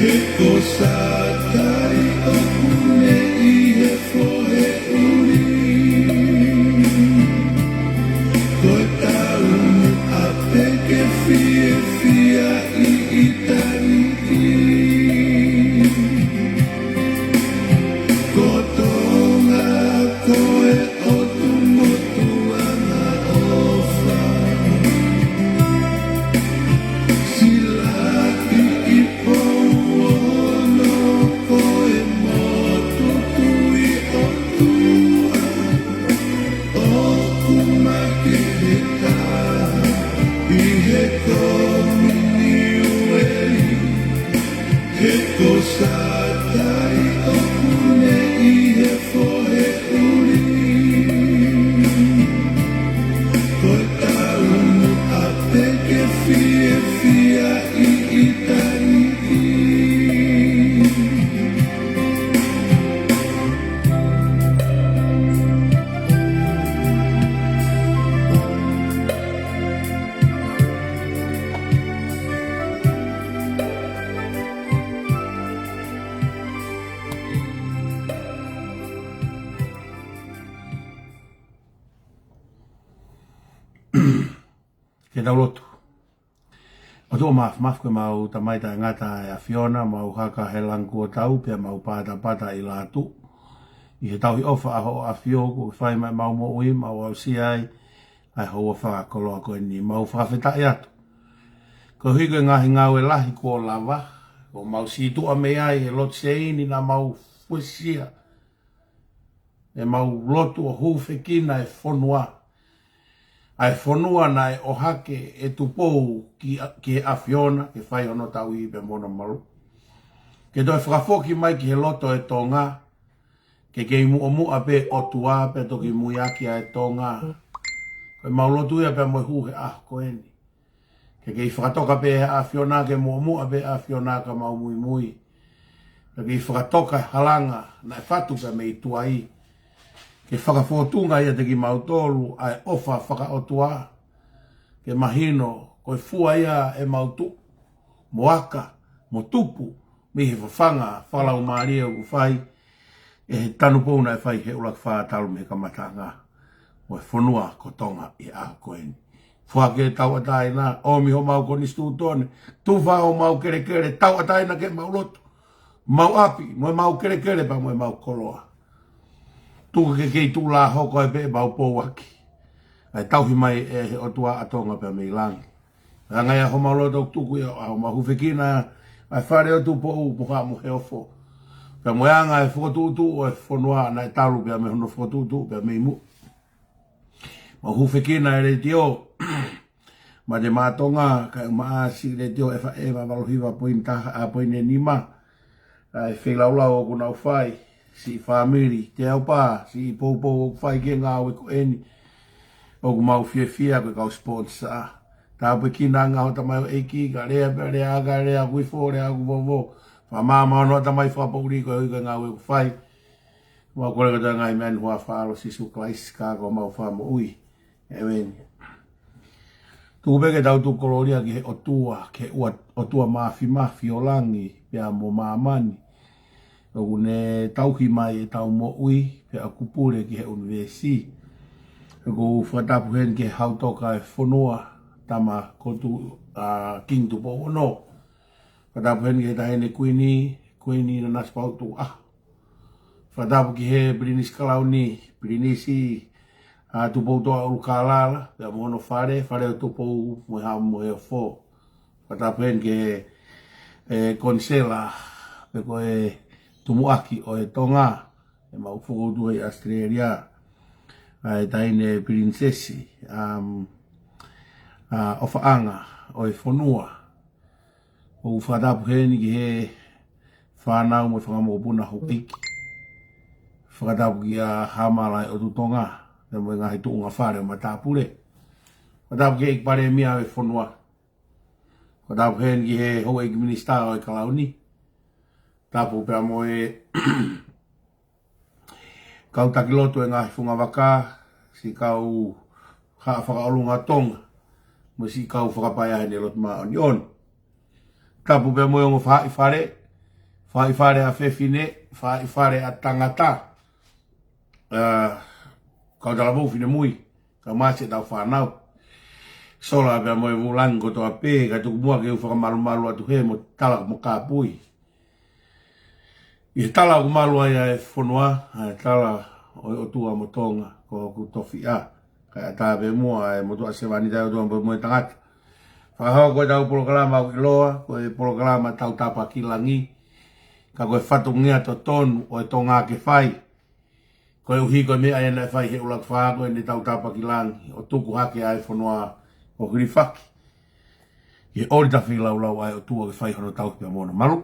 Heko sa kai o kune i he Ke loloto. O tō maf koe mau tamaita ngata e a Fiona, mau haka he langu o tau, pia mau pata i lātu. I he tauhi ofa aho a Fio, ko whai mai mau mo ui, mau au siai, ai hoa whakakoloa koe ni mau whawhetai atu. Ko hui koe Ngaahi ngau e lahi ko lava, ko mau situ a mea ai e lot seini na mau fuesia. E mau lotu o hufekina e fonua. Ai fonua na e ohake e tupou ki e a Fiona, ke whai ono tau i pe mona malu. Ke toi whakafoki mai ki he loto e tonga, ke kei mu a pe otua pe toki muiaki a e tonga. Koe mau lotu ia pe moi huhe ko eni. Ke kei whakatoka pe a Fiona ke mu a pe a Fiona ka mau mui. Ke kei whakatoka halanga na e whatu pe me i tuai. Ke fokotu'u'unga ia te ki mautolu ai ofa whakaotua. Ke mahino koe fua ia e mautu, moaka, mo tupu, mi he whawhanga, whalau maaria u whai, e he tanu pouna e whai he ulak whātalu me kamata ngā. Mo e fonua ko tonga i a koeni. Whake tau ataina, o mi ho mau ko nistu tone, tu whao mau kere tau ataina ke mau loto, mau api, mo e mau kere pa mo e mau koloa. Tuku keke tu la hoko e pe mau pouaki. Ai tauhi mai e he otua atonga pe me Langi. Anga ia ho mau loto tuku ia ho mau hufekina ai whare o tu pou muha mu he ofo. Pe mo anga e fokotu'utu'u e fonua na e talu pe me hono fokotu'utu'u pe me imu. Mau hufekina e re tio. Ma de matonga ka maasi re tio e wha valohiva poine nima. Ai whelaulau o kuna uwhai. Si family, te au pā, si poupou o whai ke ngā oe ko eni. O ku mau fia koe kau sponsor. Tā pui kina ngā ho tamai o eiki, ka rea pe rea aga, rea kuifo, rea kuvovo. Wha māma ono tamai whapauri koe hui koe ngā oe ko whai. Mau kore kata ngai men hua whaalo sisu klais kā ko mau whamo ui. E weni. Tuku peke tau tu koloria ki he otua, ke otua mafi o Langi, pia mo mamani. O ne tauhi mai e tau mo ui, pe a kupure ki he universi. Ko fakatapu hen ke hautoka e fonua, tama kotu king tu po ono. Fakatapu hen ke tahene kuini na naspautu Fakatapu ki he brinis kalauni, brinisi tu po toa Fkma'Ala'Ala, pe a mono fare o tu po mo he fo. Fakatapu hen ke konsela, pe ko Tomu'a o e tonga, e mau fokotu'u'unga i Australia, e taine prinsesi, ofa anga o e fonua. O fakatapu heni ki he whanau mo whakamokopuna ho piki. Fakatapu ki a Hamala o tu tonga, e mo Ngaahi tu'unga whare o matapure. Fakatapu ki e palemia o e fonua. Fakatapu heni ki he ho e minista o e kalauni. Tapu pia mo e kau takiloto e Ngaahi funga waka, si kau whakaolunga tonga, mo si kau whakapaya hene lot maa ni on. Tapu pia mo e ongo whai whare a whewhine, whai whare a tangata. Kau talanoa fine mui, kau mase tau whanau. Sola pia mo e vulangi koto a pē, kai tuku mua ke u whakamalu atu he mo talak mo kā pui. I tala ku malu ai e fonua, ai tala o tua mo tonga, ko ku tofi a. Kai atawe mua e mo tua sewani tai o tua mo tangata. Whakahau koe tau polokalama au iloa, koe polokalama Tautapa ki Langi. Ka koe whatu ngia to tonu o e tonga ke whai. Koe uhi koe mea e na whai he ulak whaa koe ni Tautapa ki Langi. O tuku hake ai fonua o hirifaki. I orita whilau ai o tua ke whai hono tau pia mona malu.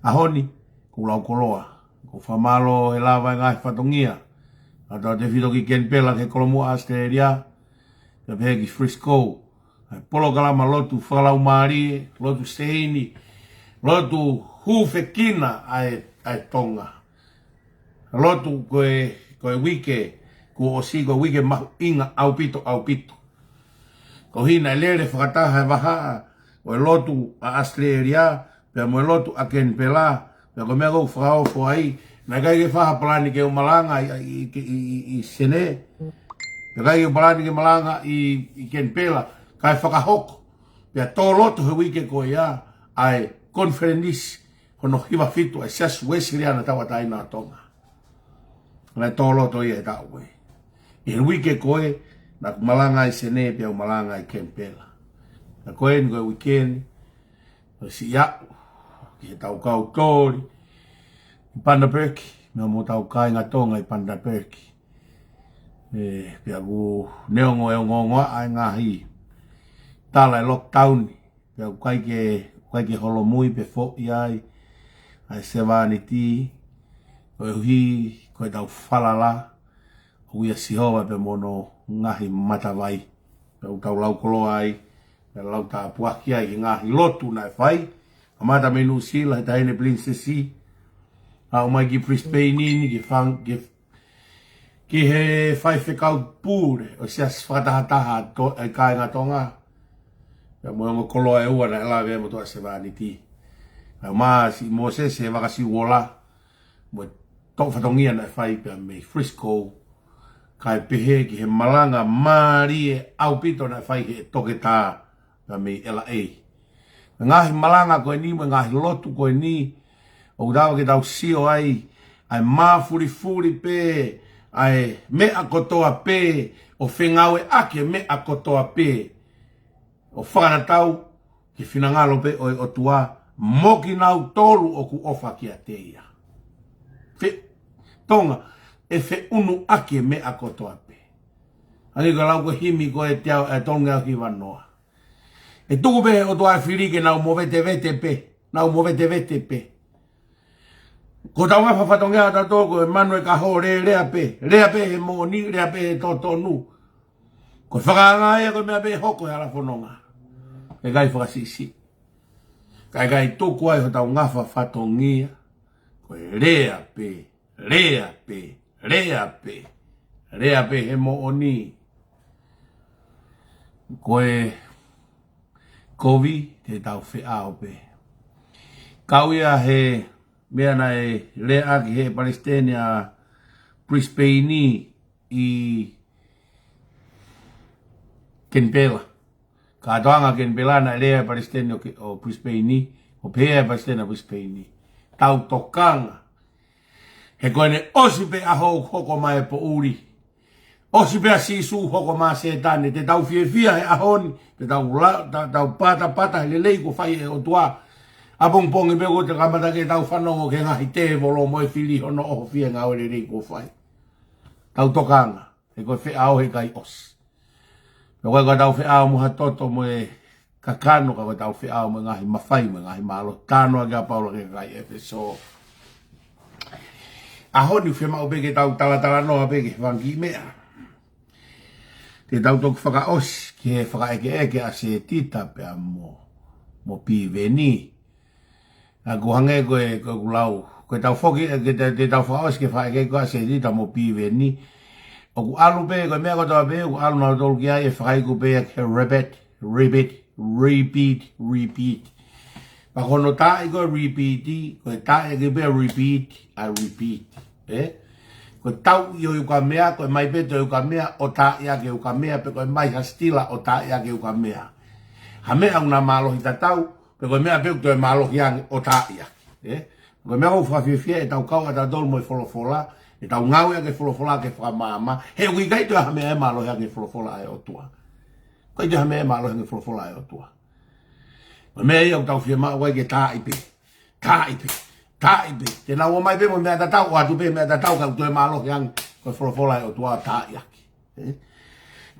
ahoni, ku lau koloa. Ku whamalo he lawa Ngaahi whatongia. Ata te whito ki ken pela ke Tomu'a Australia. Te pehe ki Frisco. Polo kalama lotu whalau maari, lotu seini, lotu hufekina ai tonga. Lotu koe wike, ku osi koe wike mahu inga au pito. Ko hina lere fakataha e waha, koe lotu a Australia, pia moe lotu a ken pela, pia koe mea kou whakaofo ai, na kai ke whaha palani ke umalanga i sene, pia kai ke palani ke malanga i ken pela, kai whakahoko, pia tō loto he wike koe ia, ai konferenis, hono hiwa fitu, ai siasu wesiri ana tawa taina tonga. Nai tō loto ia e tau koe. I he wike koe, na kumalanga i sene, pia umalanga i ken pela. Na koe ni koe weekend, koe si iau, ki he tau kau tori, i Panda Perki, mea mo tau kai ngā tonga i Panda Perki. Pia ku neongo e ngongoa ai Ngaahi. Tala e lockdown, pia ku kai ke holomui pe fo iai, ai sevaniti, koe uhi, koe tau whalala, huia sihoa pe mono Ngaahi matawai. Pia ku tau lau koloa ai, pia lau ta puaki ai ki Ngaahi lotu na e whai, kamata menu sila, he tahine princessi, au mai ki Brisbane ki he whai fekau'aki, o sias whakatahataha ikai ngā tonga. Pia moengo koloa e ua na e lawe e motoa se vaniti. Maa si Moses e wakasi wola, mo tō whatongia na e whai pia me Frisco, kai pehe ki he malanga maari e au pito na e whai he toke tā, pia me LA. Ngaahi malanga koe ni, Ngaahi lotu koe ni, o dawa ke tau sio ai mafuri pe, ai mea kotoa pe, o fekau'aki mea kotoa pe, o whanatau, ki whinangalo pe o tua, moki nau tolu o ku ofa ki a teia. Tonga, e unu ake mea kotoa pe. Ani ka lau ko himi ko e tiao e tonga ki wanoa. E tuku pe o tua e whirike nau mo vete pe. Ko tau ngā whawhatongea tato ko e manu e ka ho rea pe he mōni, rea pe he tōtonu. Ko whakaanga e ko mea pe hoko e ala whanonga. E kai whakasisi. Kai tuku ai ho tau ngā whawhatongia. Ko e rea pe he mōni. Ko e kovi te tau whiao pe. Kauia he mea na e lea ki he Palestina Brisbane i Kenpela. Ka atoanga Kenpela na lea Palestina o Brisbane, o pēa Palestina Brisbane. Tau tokanga. He koe ne osipe aho hoko mai po uri. Osipe a sisu hoko mai setane. Te tau fia he ahoni. Te tau pata hala'i ko whai e o tua. Apong pongi pego te kamata ke tau whanongo ke Ngaahi te volo mo e whili hono oho fia ngā ore rei ko whai. Tau tokanga, he koe whiao he kai os. Pea koe tau whiao muha toto mo e kakano ka koe tau whiao mo Ngaahi mawhai mo Ngaahi malo. Tānoa kia paula ke kai efe so. Ahoni whemau peke tau talanoa peke wangi mea. Te tau toku whakaos ki he whakaeke a Setita pea mo Piveni. Aku hange koe lau, koe tau whoki, te tau whaos ke whaeke koe Setita mo Piveni. O ku alu pe, koe mea kotoa pe, ku alu nau tolu ki ai e whaeku pe ke repeat. Pakono tae koe repeati, koe tae ke pe repeat. Koe tau i o ka mea, koe mai peto i ka mea, o tae ake o ka mea, pe koe mai hastila o tae ake o ka mea. Ha mea una malohi tatau, pe koe mea pek toi malohi ange o taia. Koe mea kou whawhiwhia e tau kau a tatolu mo i wholofola, e tau ngau ake wholofola ke whamama, he ui kai toi ha mea e malohi ange wholofola e o tua. Koe toi ha mea e malohi ange wholofola e o tua. Koe mea i au tau whia maa wai ke taipe. Te nau o mai pe mo mea tatau, o atu pe mea tatau ka toi malohi ange koe wholofola e o tua taia.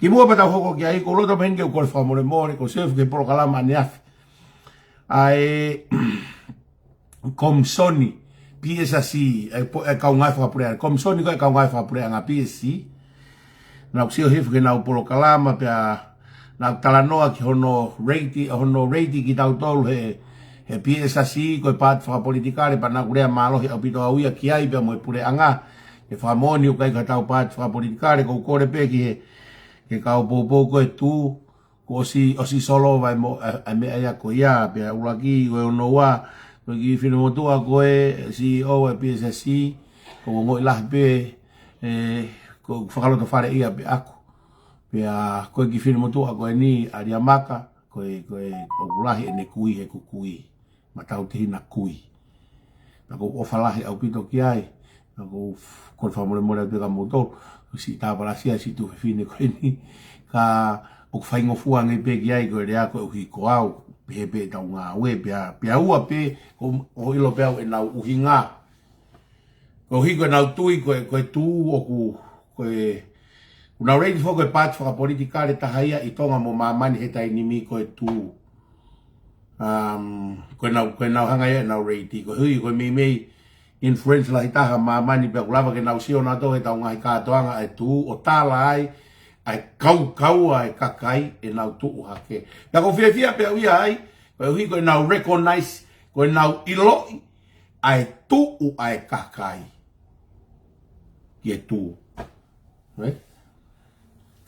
Ki mua pa tau hoko ki ai, ko loto penke u kore whamore mōre, ko sefu ke polo kalama ni afi. Ai, komsoni piesa si e kaungai whakapure komsoni ko e kaungai whakapure anga piesi na usio hifu ke na upolo kalama pia na talanoa ki hono reiti ki tautolu he piesa si ko e pat whakapolitikare pa na kurea malo he apito auia kiai pia mo e pure anga e whamoni ukai ka tau pat whakapolitikare ko kore pe ki he ke kau popo ko e tu ko osi solo vai mo a me aya ko ia pia ulaki ko ono wa ko ki fino motua ko e CEO e PSC ko ngoi lah pe ko fakaloto fare ia pe aku pia ko ki fino motua ko ni aria maka ko o ulahi ne kui e kukui matau te hina kui na ko ofalahi au pito kiai na ko famole mole pe ka moto si ta parasia si tu fine ko ni ka o whaingo fua ngai pe kiai ko rea ko uhi ko au pe tau ngā ue pia ua pe o ilo pia e nau uhi ngā ko hi ko nau tui ko e tū o ko e nau reiti fo ko e pāti whakapolitikare tahaia i tonga mo mamani he tai nimi ko e tū ko e nau hanga e nau reiti ko hui ko mei influence la hitaha mamani pia kulava ke nau sio na to he tau ngahi kātoanga e tū o tāla ai ai kau ai kakai e nau ohake. Na ko fia pe uia ai, ko hui ko nau recognize, ko nau iloi ai tu'u ai kakai. Ye tu. Right?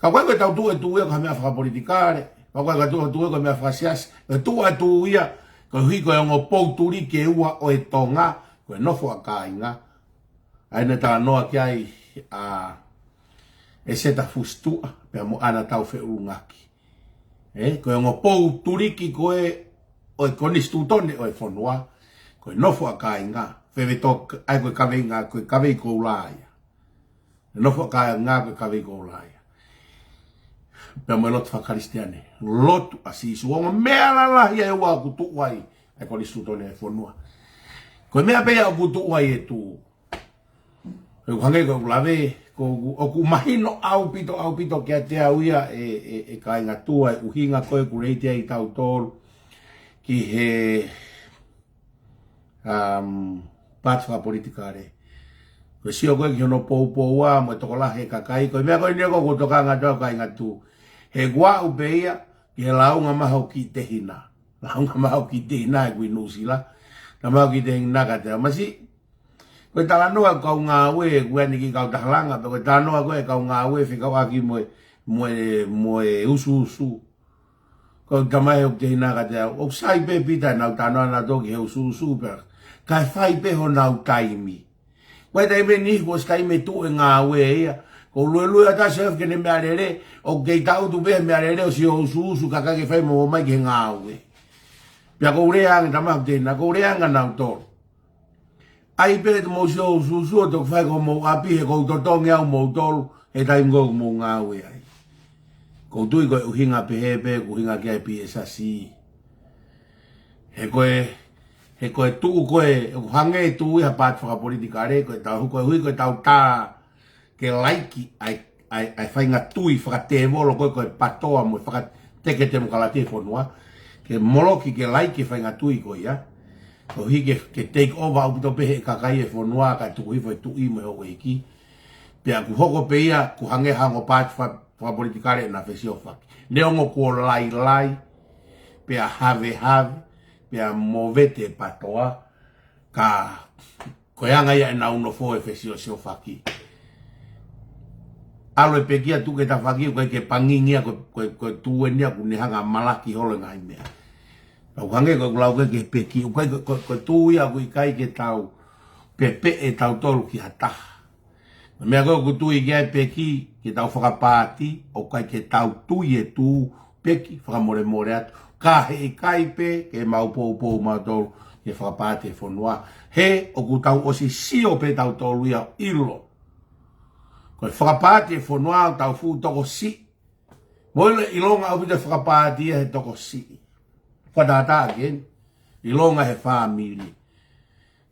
Ka ko tau tu e tu e ka me afa politikare, ka ko tu ko me afa sias, tu ai tu ia, ko hui ko ngo pouturi ke ua o e tonga, ko no fo akainga. Ai na talanoa kiai e seta fustua pe mo ana tau fekau'aki ko ngo pou turiki ko o konistutone o fonua ko no fo akainga fevetok ai ko kavenga ko kave ko ulaya no fo akainga ko kave ko ulaya pe mo lot fa kristiane lot asi suonga mela la ia wa ku tu wai ai konistutone fonua ko me apea ku tu wai tu ko hange ko lave ko o mahino au pito ke te auia e kai nga tua e uhinga koe ku reiti ai tau tolu ki he patwa politikare ko sio koe ki hono pou wa mo toko la he kakai ko mea koe nego ko toka nga toa kai nga tu he gua upeia ki he launga maho ki te hina e kui nusila na maho ki te hina ka te masi ko talanoa kau ngā ue kua niki kau tahalanga ko talanoa koe kau ngā ue fekau'aki mo e usu ko tamai o te hina ka te o sai pe pita nau talanoa na toki he usu pe kai whai pe ho nau taimi koe taime ni ko skaime tu e ngā ue ia ko lue ata sef ke ne mea rere o kei tau tu pe mea rere o si o usu kakake whai mo mai ke ngā ue pia ko ureanga tamai o te hina ko ureanga nau toro ai pe mo so susu to fai ko mo api he ko totongi au mo tolu e tai ngo mo ngawe ai ko tui ko uhinga pe ku hinga ke pi esasi he ko tu ko hange tu ya pat fa politikare ko ta ko hui ko ta ke laiki ai fai nga tui fa te volo ko patoa mo fa te ke te mo kala te fonua ke moloki ke laiki fai nga tui ko ya ko hi ke take over au to pe kakai e fonua ka tu i foi tu i mo o iki pe ku hoko pe ia ku hange hango pat fa politikare na fesio fa le ngo ko lai pe a have pe a movete patoa ka ko anga ia na uno fo e fesio sio fa ki alo pe kia tu ke ta fa ki ko ke pangingia ko tu e nia ku ni hanga malaki holo ngai mea au hange ko lau ke peki ko tu ia ku ikai ke tau pepe e tau tolu ki hata me ko tu i ke peki ke tau whakapāti o kai ke tau tu e tu peki whakamore atu ka he ikai pe ke mau pou mau tolu ke whakapāti e fonua he o ku tau osi sio pe tau tolu ia ilo ko whakapāti e fonua tau fu toko si moile ilonga au pita whakapāti e toko si Padata again, ilonga he family.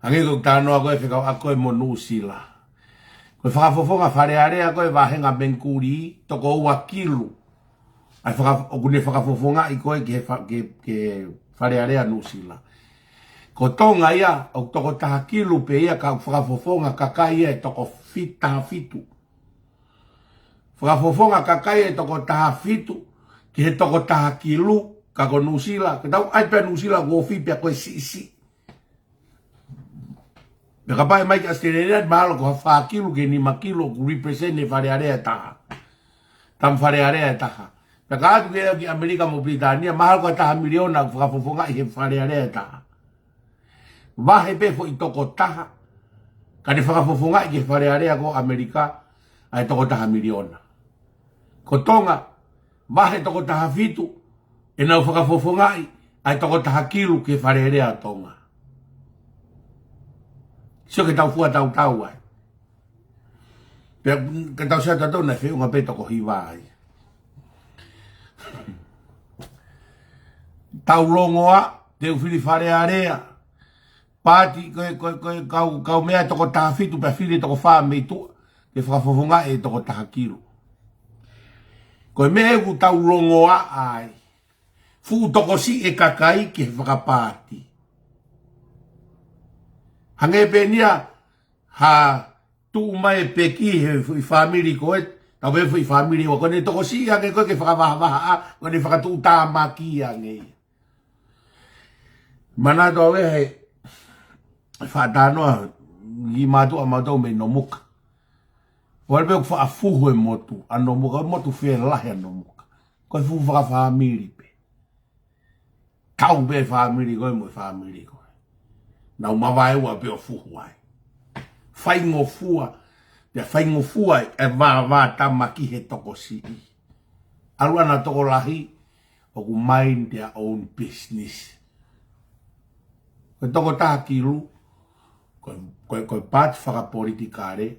Hangi ko tanoa koe fekau'aki koe mo nusila. Koe whakafofonga wharearea koe wahenga benkuri toko ua kilu. Ai kune whakafofonga i koe ke wharearea nusila. Ko tonga ia, o toko taha kilu pe ia ka whakafofonga kakai ia e toko taha fitu. Whakafofonga kakai e toko taha fitu, ki he toko taha kilu, ka ko nusila, ka tau ai pia nusila ko whipia koe si. Peka pai mai ki Australia, mahalo ko whakilu ke ni makilo ku represent e wharearea taha. Tam wharearea taha. Peka atu ki Amerika mo Britania, mahalo ko taha miliona whakafofonga i he wharearea taha. Wahe pe fo i toko taha. Ka ne whakafofonga i ke wharearea ko Amerika, ai toko taha miliona. Ko tonga, wahe toko taha fitu, e nau whakafofonga i, ai toko taha kilu ke wharearea tonga. Sio ke tau fua tau ai. Pea ke tau sia tatou na whiunga pe toko hiwa ai. Tau longoa, te uwhiri wharearea. Pati kau mea toko taha fitu, pea whiri toko wha mei tua. Ke whakafofonga e toko taha kilu. Koe mea ku tau longoa ai. Fu toko si e kakai ke whakapati. Hange pe nia, ha tu mai peki he i family koe, tau pe i family o kone toko si hange koe ke whakavaha, kone whakatu tamaki hange. Mana tau he whatanoa, i matu a matau me no muka. Walpe ku whaafuhu e motu, ano muka, motu whea lahe ano muka. Koe fuhu whakafamili pe. Tau pe family koe mo family koe. Nau mawai ua pe o fuhu ai. Whaingo fua. Pea whaingo fua e wā tamaki he toko si i. Aluana toko lahi o ku mind their own business. Koe toko taha kilu. Koe pāti whakapolitikare.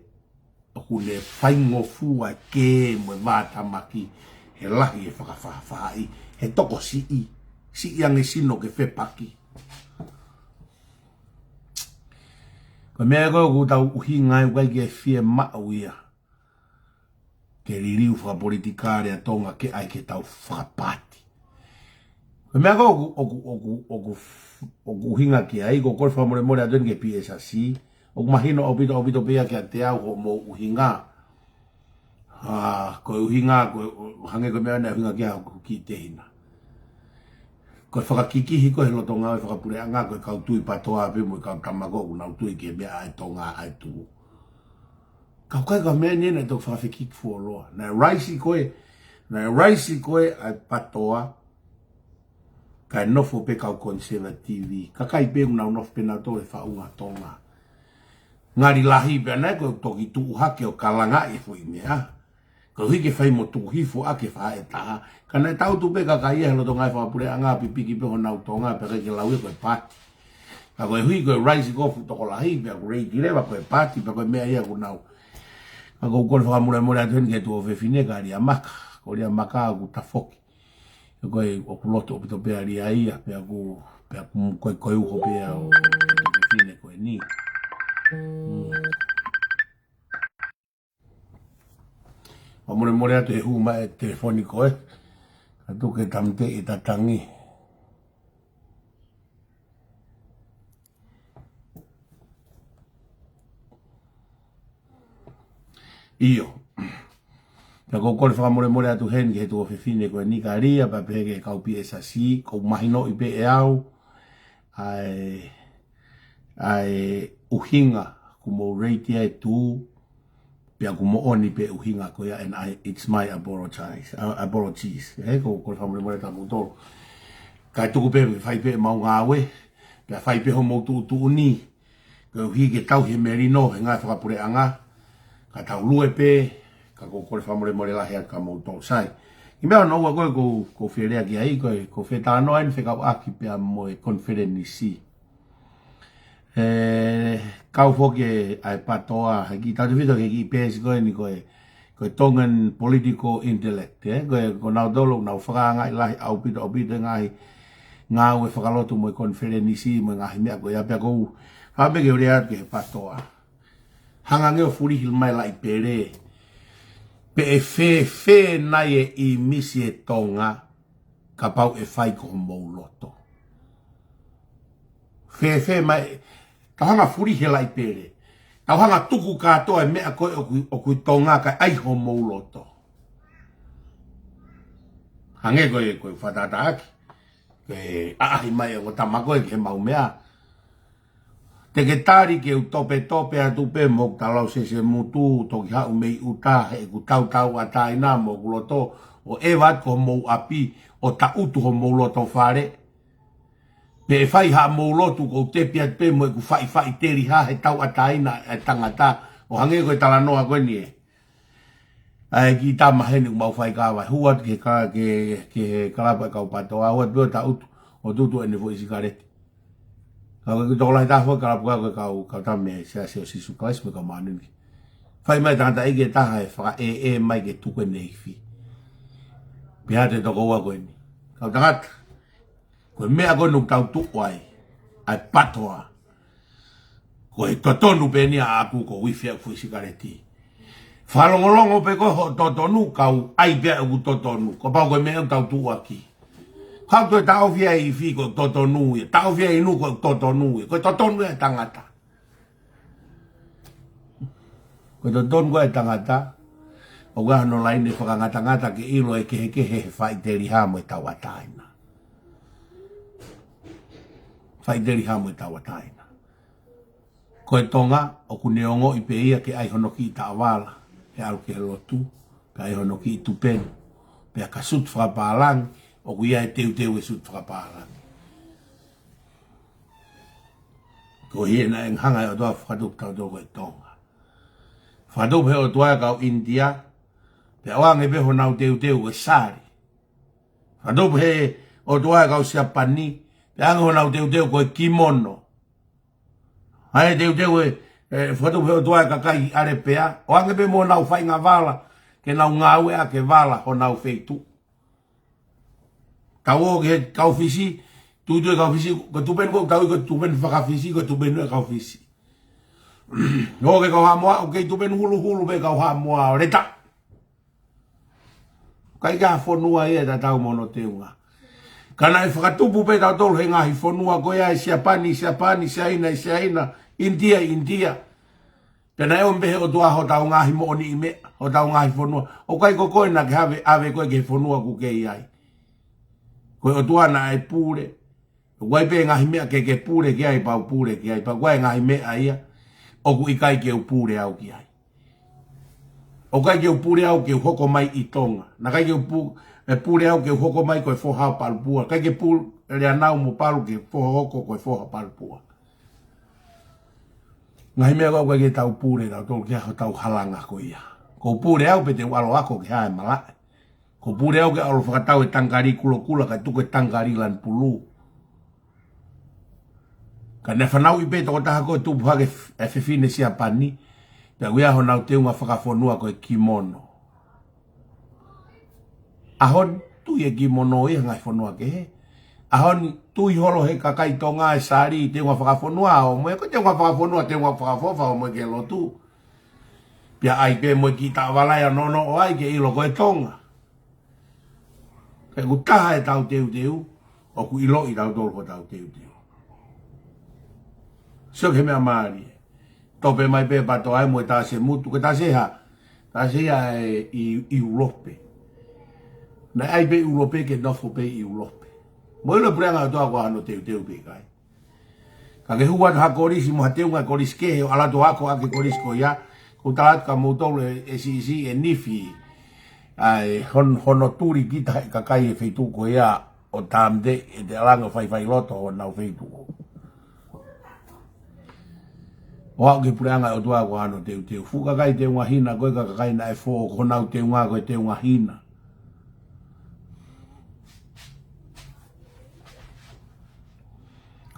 O ku le whaingo fua ke mo wā tamaki. He lahi e whakawhawhai. He toko si i. Si i ange sino ke whepaki. Ko mea koe ku tau uhi ngai kai ke fie ma'u ia. Ke ririu whakapolitikare a tonga ke ai ke tau whakapati. Ko mea koe oku uhinga ke ai, ko kore whamore a tuen ke PSC. Oku mahino opito pia ke a te au ho mo uhinga. Ko uhinga, hange ko mea na uhinga ke au ki te hina. Ko whakakikihi ko he loto ngā whakapure anga ko kau tui patoa pe mo kau tamako ku nau tui ke mea ai tonga ai tu. Kau kai ka mea nena tō whakawhikik fuoloa. Nā raisi koe ai patoa kai nofo pe kau conservative. Kakai pe nau nofo pe nau tō e whaunga tonga. Ngāri lahi pe anai ko toki ohake o kalanga e fui mea. Ko hiki whai mo tuku hifu ake whae taha. Kana tau tu pe kakai e loto ngai whapure anga pipiki pe ho nau tonga pe keke lau e koe pati. Ka koe hui koe raisi kofu toko lahi pe aku rei kirewa koe pati pe koe mea ia ku nau. Ka koe kore whakamure atuen ke tu o whewhine ka ria maka. Ko ria maka aku tafoki. Ka koe oku loto opito pe a ria ia pe aku koe uho pe a o whewhine koe ni. Mure atu e huma e telefoniko e. Atu ke tamte e tatangi. Iyo. Pea ko kore whakamure atu hen ke he tu o whewhine koe ni ka ria pa peke kau pi e sasi. Ko mahino i pe e au. Ai uhinga kumo reitia e tu. Pea kumo oni pe uhinga ko ya and it's my apologies. Ko kore whamure ta kutoro. Kai tuku pe whai pe mau ngāwe. Pea whai pe ho mou tu'utu'uni. Ka uhi ke tau he merino he ngai whakapure anga. Ka tau lue pe. Ka kore whamure lahi atu ka mou tō sai. I mea noua koe ko whirea ki ai koe. Ko whetanoa en fekau'aki pea mo e konferenisi. Kau foke ai patoa ki tatu fito ke ki pēsi koe ni koe tongan political intellect ko nau dolo nau whakanga i lahi au pito ngāhi ngāu e whakalotu mo i konferenisi mo ngāhi mea koe apea kou hapeke ure atu ke patoa hanga ngeo furihil mai lai pere pe e whē nai e i misi e tonga ka pau e whai ko mou loto Fe mai. Tahanga furi hela i pere. Tahanga tuku katoa e mea koe o kui tonga kai aiho mouloto. Hange koe whatata aki. Ke ahi mai o tamako e ke mau mea. Te ke tari ke u tope a tupe mo talau se mutu toki hau mei uta he ku tau a taina mo kuloto o e wat ko mou api o ta utu ho mouloto fare. Pe e whai ha moulotu ko te pia pe mo e ku whai teri ha he tau a taina e tangata o hange koe talanoa koe nie. Ai ki ta mahene ku mau whai kawa huat ke kalapa kau patoa huat beo ta utu o tutu ene fo isikareti. Kau tolai tahu kalapa kau tame Siaosi Pohiva me kau manuni. Whai mai tangata ike taha e whaka mai ke tuku e neifi. Pia te toko ua koe ni. Kau tangata. Koe mea koe nuk tau tukuai. Ai patoa. Koe totonu penia aku ko wifia fu isikareti. Whalongolongo pe koe ho totonu kau ai pia uku totonu. Ko pau koe mea tau tukuaki. Kau tue tau fia i fi ko totonu. Tau fia i nu ko totonu. Koe totonu e tangata. Koe totonu e tangata. O gano laine whakangata ke ilo e keke he whai teri hamo e tau ataina. Whai teri hamo e tau ataina. Koe tonga o kuneongo i pe ia ke ai hono ki i taawala. He alu ke lotu. Pe ai hono ki i tupenu. Pe a kasut whakapalangi. O kuia e teu e sut whakapalangi. Ko hiena e hanga e o toa whakatup tau toko e tonga. Whakatup he o toa kau India. Pe awange beho nau teu e sari. Whakatup he o toa kau Siapani. Pe ango nau teu ko e kimono. Hae teu e whakatup he o toa kakai are pea. O ange be mo nau whai ngā vala. Ke nau ngāue a ke vala ho nau feitu. Kau o ke kau fisi. Tutu e kau fisi. Ko tupen ko tau ko tupen whakafisi. Ko tupen e kau fisi. O ke kau hamoa. O ke tupen hulu pe kau hamoa. O reta. Kai ka fonua ia ta tau mono teunga. Kana e whakatupu pe tau tolu he Ngaahi fonua ko ia e Siapani, Siaina, India. Pena e o mbehe o tua ho tau Ngaahi mo oni ime, ho tau Ngaahi fonua. O kai ko koe na ke ave koe ke fonua ku ke iai. Koe o tua na e pure. O kai pe Ngaahi mea ke pure ki ai, pau pure ki ai. Pau kai Ngaahi mea ia, o ku ikai ke u pure au ki ai. O kai ke upure au ke hoko mai i tonga. Na kai ke upure au ke hoko mai koe foha palpua. Kai ke pule le anau mo palu ke foha hoko koe foha palpua. Ngahi mea kau kai ke tau pure tau tolu ke tau halanga ko ia. Ko upure au pe te walo ako ke hae malae. Ko upure au ke alo whakatau e tangari kula kai tuku e tangari lan pulu. Ka ne whanau i pe toko taha koe tupu hake e whiwhine Siapani. Pea wea ho nau teunga whakafonua koe kimono. Ahon tui e kimono i hangai fonua ke he. Ahon tui holo he kakai tonga e sari teunga whakafonua o moe. Ko teunga whakafonua teunga whakafofa o moe ke lotu. Pea ai pe moe ki taawalaya nono o ai ke ilo koe tonga. Ke ku taha e tau teu. O ku ilo i tau tolu ko tau teu. So ke mea maari. Tope mai pe pato ai mo ta se mutu ke ta se i Europe. Na ai pe Europe ke no fo pe Europe. Mo lo pranga to ko ano teu pe kai. Ka ke huat ha korisi mo hateu nga koriske o ala to ako ake korisko ya. Ko taat ka mo to e si e nifi. Ai hono turi kita ka kai e feitu ko ya o tamde e de langa fai loto o na feitu. Oa ke pureanga o tua ko ano teu. Fuka kai te unga hina koe ka kai na e fō ko nau te unga koe te unga hina.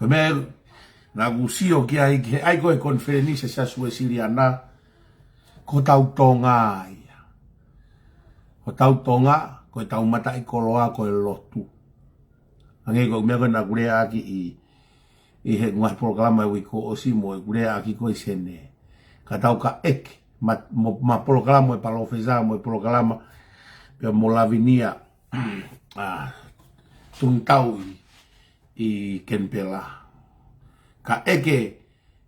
Ko me na gusio ki ai koe konferenise sa sue siriana ko tau tonga ia. Ko tau tonga koe tau mata i koloa koe lotu. Ange koe mea koe na kurea aki i he ngāhi programa e wiko osi mo e kurea aki koe sene. Ka tau ka eke. Ma programa e palofeza mo e programa pe mo lavinia tuntau i Kempela. ka eke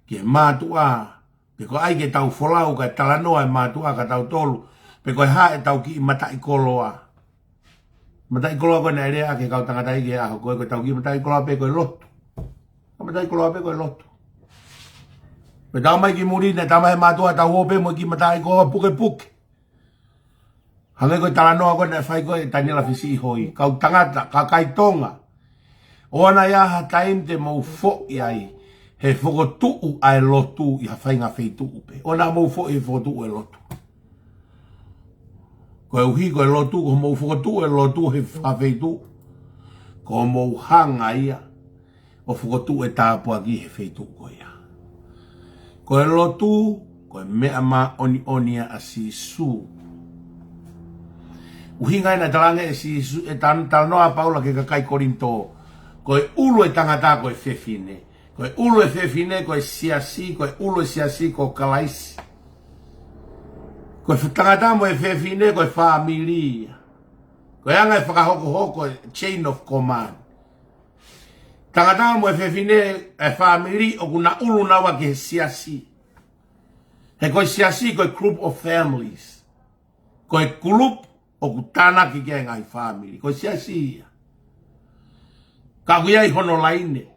ke mātua, pe ko ai ke tau wholau ka talanoa e mātua ka tau tolu, pe ko ha e tau ki mata i koloa. Mata i koloa koe na ere ake kau tangata i ke aho koe tau ki mata i koloa pe koe lotu. Mata i koloa pe koe lotu. Pe tau mai ki murina, tau mai mātua tau hope mo ki mata i koloa puke puke. Hange koe talanoa koe na whai koe tanila fisi i hoi. Kau tangata, ka kai tonga. Ona ia ha taim te mau fo i ai. He fokotu'u ai lotu i ha whainga wheitu'u pe. Ona mau fo i fokotu'u e lotu. Koe uhi koe lotu, ko mau fokotu'u e lotu he whawheitu'u. Ko mau hanga ia. O fokotu'u e tāpua ki he wheitu'u koe ia. Koe lotu, koe mea ma oni onia a sisu. Uhi ngai na talange e sisu, e talanoa paula ke kakai korinto. Koe ulu e tangata koe whewhine. Koe ulu e whewhine, koe siasi, koe ulu e siasi, koe kalaisi. Koe tangata mo e whewhine, koe familia. Koe anga e whakahoko hoko, chain of command. Tangata mo e whewhine, e family, o kuna ulu nawa ke siasi. He koe siasi, koe group of families. Koe group, o kutana ki ke ngai family. Koe siasi. Ka kuia i hono laine.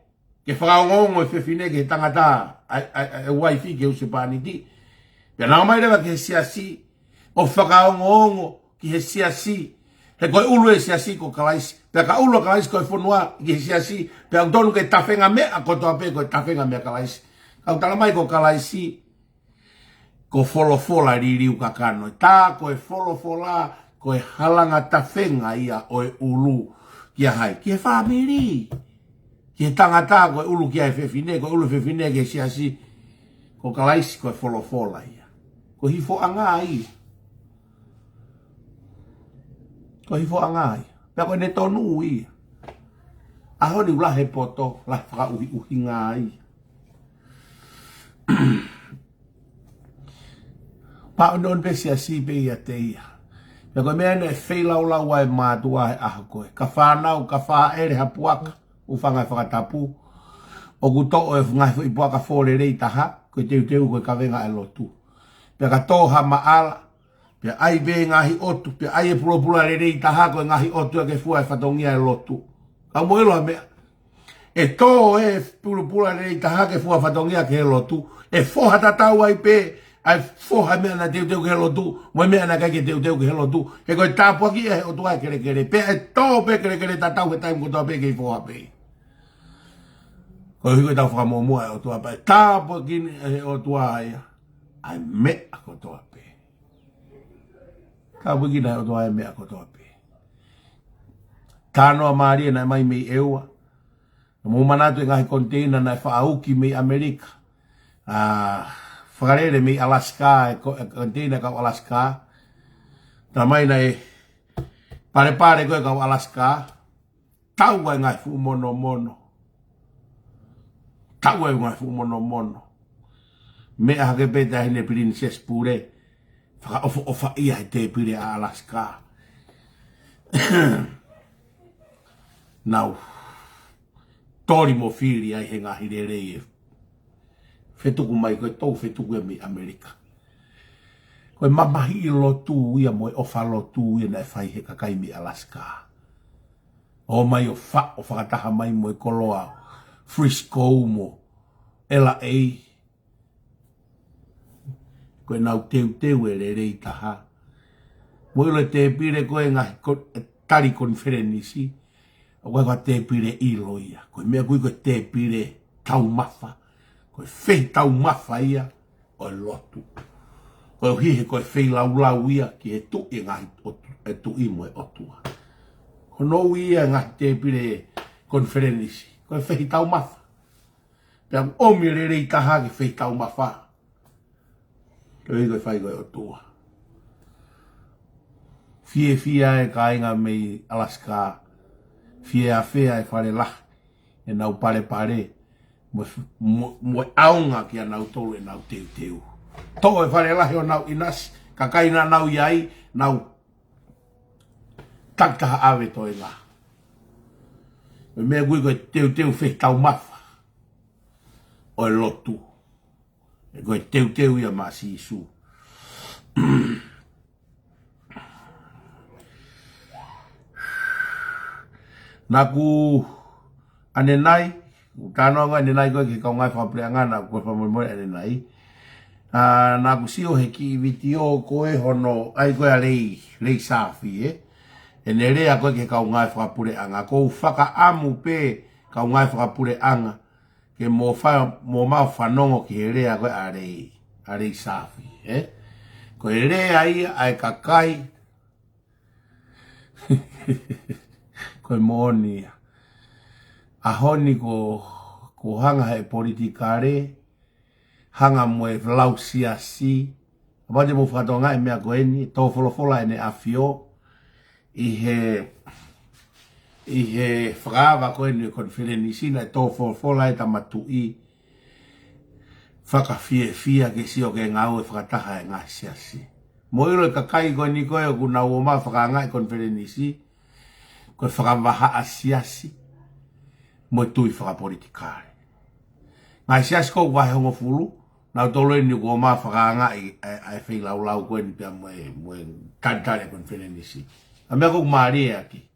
Ke whakaongongo e whewhine ke tangata e waifi ke usepani ti. Pia nao mai rewa ke he siasi. O whakaongongo ki he siasi. He koe ulu e siasi ko kalaisi. Pia ka ulu kalaisi koe fonua ki he siasi. Pia utonu ke tawhenga mea kotoa pe koe tawhenga mea kalaisi. Kau tala mai ko kalaisi. Ko folofola ririu kakano. Tā koe folofola koe halanga tawhenga ia o e ulu. Kia hai, kia whamiri. Kia tangata koe ulu kia e whewhine, koe ulu whewhine ke siasi. Ko kalaisi koe folofola ia. Ko hifo anga ia. Ko hifo anga ia. Pea koe ne tonu ia. Aho ni ulahe poto, lahe whaka uhi ngā ia. Pa onon pe siasi pe ia te ia. Pea koe mea ne wheilau ai mātua he aho koe. Ka whanau, ka whaere ha puaka. Ufanga e fakatapu. O kuto e ngai i puaka whorerei taha. Koe teu koe ka venga e lotu. Pea ka tō Hamala. Pea ai be Ngaahi otu. Pea ai e pula rerei taha koe Ngaahi otu e ke fua e whatongia e lotu. Ka moelo mea. E tō e pula rerei taha ke fua whatongia ke e lotu. E whohata tau ai pe. Ai foha mea na teu ke lotu, moi mea na kai ke teu ke lotu. He koe tāpua ki e o tua kere. Pe e tō pe kere tatau he taimu kotoa pe kei foha pe. Koe hiko tau whakamomua e o tua pe. Tāpua ki e o tua aia. Ai mea kotoa pe. Tāpua ki e o tua e mea kotoa pe. Tānoa maaria na mai mei eua. Mo manatu e ngahi container na e whaauki mei Amerika. Fakalelei'i mi Alaska, e container kau Alaska. Tā mai nei pare koe kau Alaska. Tau ai ngai fu mono. Tau ai ngai fu mono. Me hake peta hine princess pure. Whaka ofa ia he te pire a Alaska. Nau. Tori mo whiri ai he ngahi rerei e. Whetuku mai koe tau whetuku e mi Amerika. Koe mamahi i lotu ia mo e ofa lotu ia na e whai he kakai mi Alaska. O mai o whakataha mai mo e koloa Frisco mo LA. Koe nau teu e rerei taha. Mo ilo te pire koe ngahi tari konferenisi. O koe koe te pire ilo ia. Koe mea koe te pire tau mafa. Koe whei tau mafa ia o e lotu. Koe hihe koe whei lau ia ki e tu i ngahi e tu i mo e otua. Kono ia ngahi te pire konferenisi. Koe whei tau mafa. Pea omi rerei taha ki whei tau mafa. Koe koe whai koe otua. Fie e ka inga mei Alaska. Fie a e whare lah. E nau pare. Mo aunga ki a nau tolu e nau teu. Tō e whare lahi o nau inasi, ka kaina nau iai, nau taktaha awe to e ngā. Me mea gui koe teu wheh tau mafa. o lotu. E koe teu ia masisu. Naku anenai, tanoa ane nai koe ke kau ngai whapure angana koe whamoimoe anenai. Naku sio he ki vitio koe hono ai koe a lei safi e ne rea koe ke kau ngai whapure anga. Kou whaka amu pe kau ngai whapure anga ke mo mau whanongo ki he rea koe a lei safi koe rea ia ai kakai koe mooni a honi ko hanga he politikare hanga moe lau siasi apate mo whakatonga e mea koe ni tō wholofola ene afio i he whakawa koe ni konferenisi na tō wholofola e tamatui whakawhia ke sio ke ngau e whakataha e ngā siasi mo iro e kakai koe ni koe o kuna uoma whakanga e konferenisi koe whakawaha a siasi mo tui whakapolitikare ngā siasi kou wahe hongo fulu nau tolo ni ko ma whakanga ai whi lau koe ni pia moe tantare konferenisi a mea kou maaria ki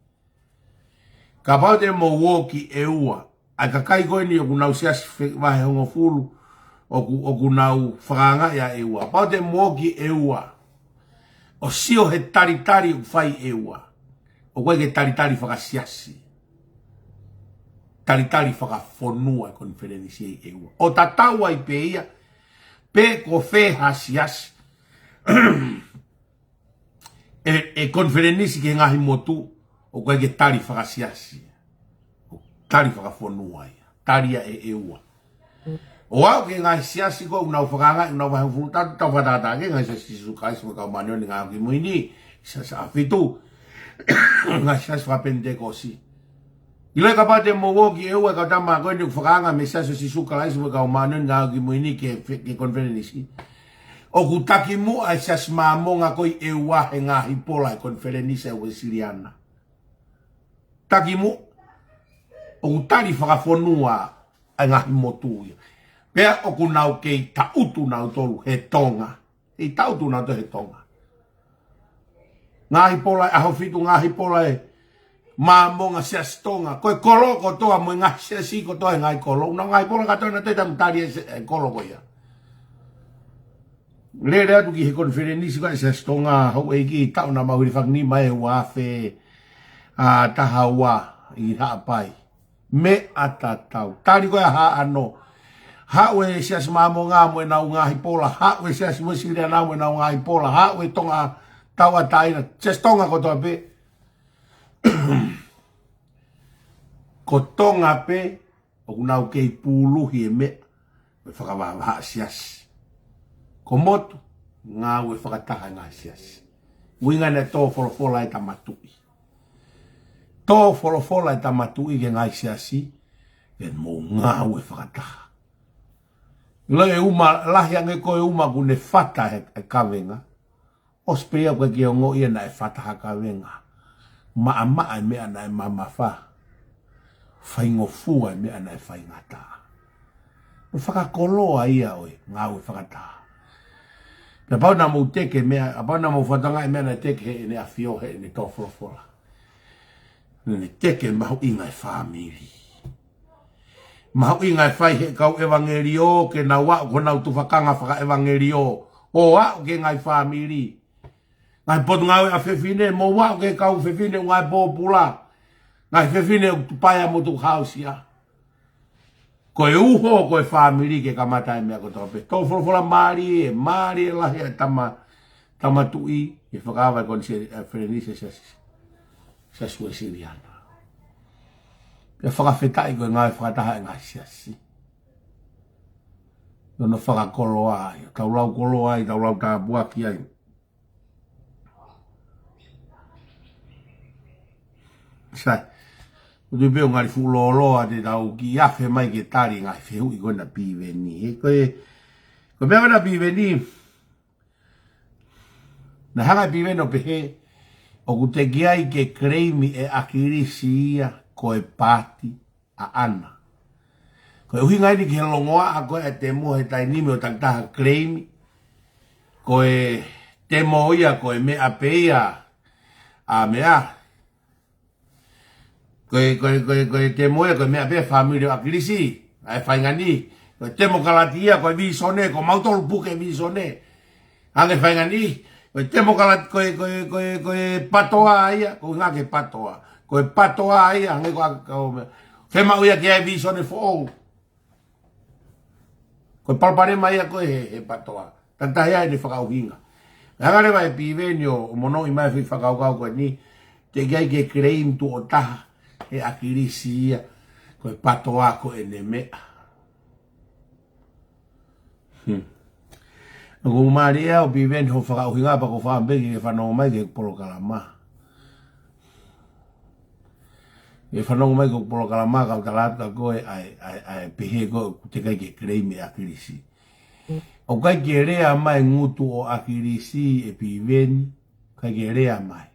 ka pau te mo woki e ua ai kakai koe ni o kunau siasi wahe hongo fulu o kunau whakanga ia e ua pau te mo woki e ua o sio he taritari whai e ua o koe ke taritari whakasiasi taritari fonua konferenisi e ua o tatau ai pe ia pe ko fe hasias e konferenisi ke Ngaahi motu o koe ke tari whakasiasi o tari whakafonua ia taria e ua o au ke Ngaahi siasi ko unau whakanga unau wahe fulu tau whatata ke Ngaahi siasi sukai sima kau manio ni Ngaahi muini sa afitu Ngaahi siasi whapente kosi ilo ka pate mo woki e ua ka tama koe ni whakanga me siasi sukai sima kau manio ni Ngaahi muini ke konferenisi o kutaki mu ai siasi maamonga koe e ua he Ngaahi pola e konferenisi e ua siriana taki mu o kutari whakafonua ai Ngaahi motu ia pea o kunau kei tautu nau tolu he tonga. Hei tautu nau to he tonga. Ngaahi pola aho fitu Ngaahi pola e maamonga sias tonga. Koe kolo ko toa mo Ngaahi siasi ko toa Ngaahi kolo. Una Ngaahi pola katoa na teta mtari e kolo ko ia. Lere atu ki he konferenisi ka sias tonga hau eiki tau na mahuri whaknima e wafe taha ua i haapai. Me atatau. Tari koe ha ano. Hawe sias maamonga mo na Ngaahi pola, hawe sias wesiria na mo na Ngaahi pola, hawe tonga tawa taina, sias tonga ko toa pe. Ko tonga pe, o kunau kei puluhi e me whakawaha sias. Ko motu, ngā ue whakataha ngā sias. Winga ne tō wholofola e tamatui. Tō wholofola e tamatui ke ngā siasi, e mo ngā ue whakataha. Lai lahi ange koe uma kune whata he kawenga. Ospea koe ki o ngō ia na e whata ha kawenga. Maa e mea na e mama wha. Whaingofua e mea na e whaingata. No whakakoloa ia oe, ngā ue whakata. Pea pau na mou teke mea, pau na mou whatanga e mea na teke he ne a fio he ne tō wholofola. Ne teke mahu inga e whamiri. Mahu inga e whai he kau evangelio ke na wau ko nau tu whakanga whaka evangelio. O wau ke ngai whamiri. Ngai potu ngau a whewhine, mo wau ke kau whewhine ngai pōpula. Ngai whewhine tupaya mo tu hausia. Ko e uho ko e whamiri ke kamata e mea ko tope. Tō wholofola maari e lahi e tamatui. E whakawa e konsi e whenise sa sue siriana. Pia whakawhetai koe ngai whakataha e ngai siasi. Nono whakakoloa ai, tau lau koloa ai, tau lau tāpuaki ai. Sai, utu peo ngari fuloloa te tau ki afe mai ke tari ngai whehu i koe na piveni. Koe pia na piveni, na hanga piveni o pehe, o ku te kiai ke kreimi e akirisi ia, koe pati a ana. Koe uhi ngai ni ki he longoa a koe e te mo he tainimi o taktaha claim. Koe te mo ia koe mea peia a mea. Koe te mo ia koe mea peia family o akirisi. Ai whaingani. Koe te mo kalatia koe visone, ko mautolu puke visone. Ange whaingani. Koe te mo kalatia koe patoa ia, koe ngake patoa. Koe patoa ia, ange koe Fema uia ki ai visone fo'ou. Koe palparema ia koe he patoa. Tanta ia ni fakau'inga. Hangare vai piveni o mono i mai fakau'au koe ni. Te kiai ke claim tu o taha. E akirisi ia. Koe patoa koe ne mea. Nako umari ea o piveni ho fakau'inga pa ko whaambegi ke whanau mai ke polo kalama. E whanau mai ko polo kalama ka utalata koe ai pehe koe te kai ke claim e akirisi. O kai ke rea mai ngutu o akirisi e piveni, kai ke rea mai.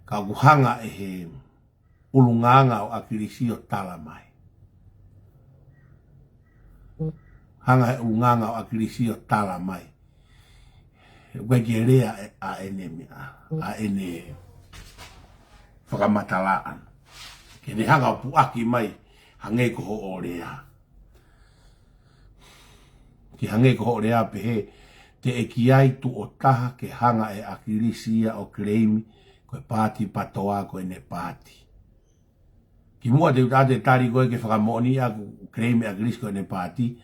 Ka kuhanga e he ulunganga o akirisi o tala mai. Hanga e ulunganga o akirisi o tala mai. O kai ke rea a ene whakamatalaan. Kene hanga o puaki mai, hange ko ho o rea. Ki hange ko ho rea pehe, te e kiai tu o taha ke hanga e akirisia o kleimi, koe pāti patoa koe ne pāti. Ki mua te utate tari koe ke whakamoni a kleimi akirisi koe ne pāti,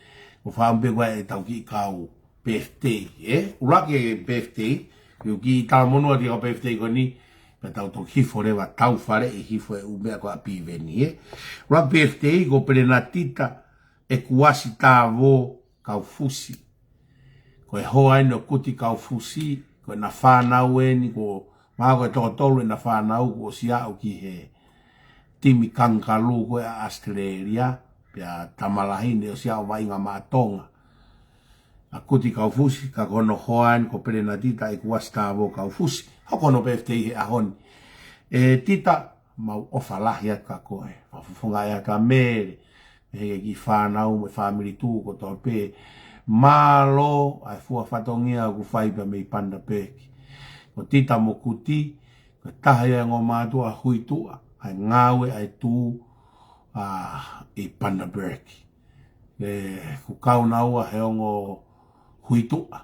ko whaampe koe e tau ki kau birthday, Urake e birthday, ki talamonua ti kau birthday koe ni, pe tau to hifo rewa tau whare e hifo e umea koe a piveni, Urake birthday ko perenatita e kuasi tā vō kau fusi. Koe hoa ino kuti kau fusi, koe na whanau eni, ko maa koe toko tolu e na whanau, ko siau ki he timi kankalu koe a Australia, pia tamalahine o siau wainga maa tonga. A kuti kau fusi, ka kono hoa eni, ko perenatita e kuasi tā vō kau fusi. Hoko no birthday he ahoni. E tita, mau ofalahi at ka koe, whafufunga e ata mere, he ki whanau me family tū ko tō pē. Mālo, ai fua whatongia ku whaipa mei panda pēki. Ko tita mo kuti, ko taha ia ngō mātua huitua, ai ngāwe ai tū i panda pēki. Ku kauna ua he ongo huitua.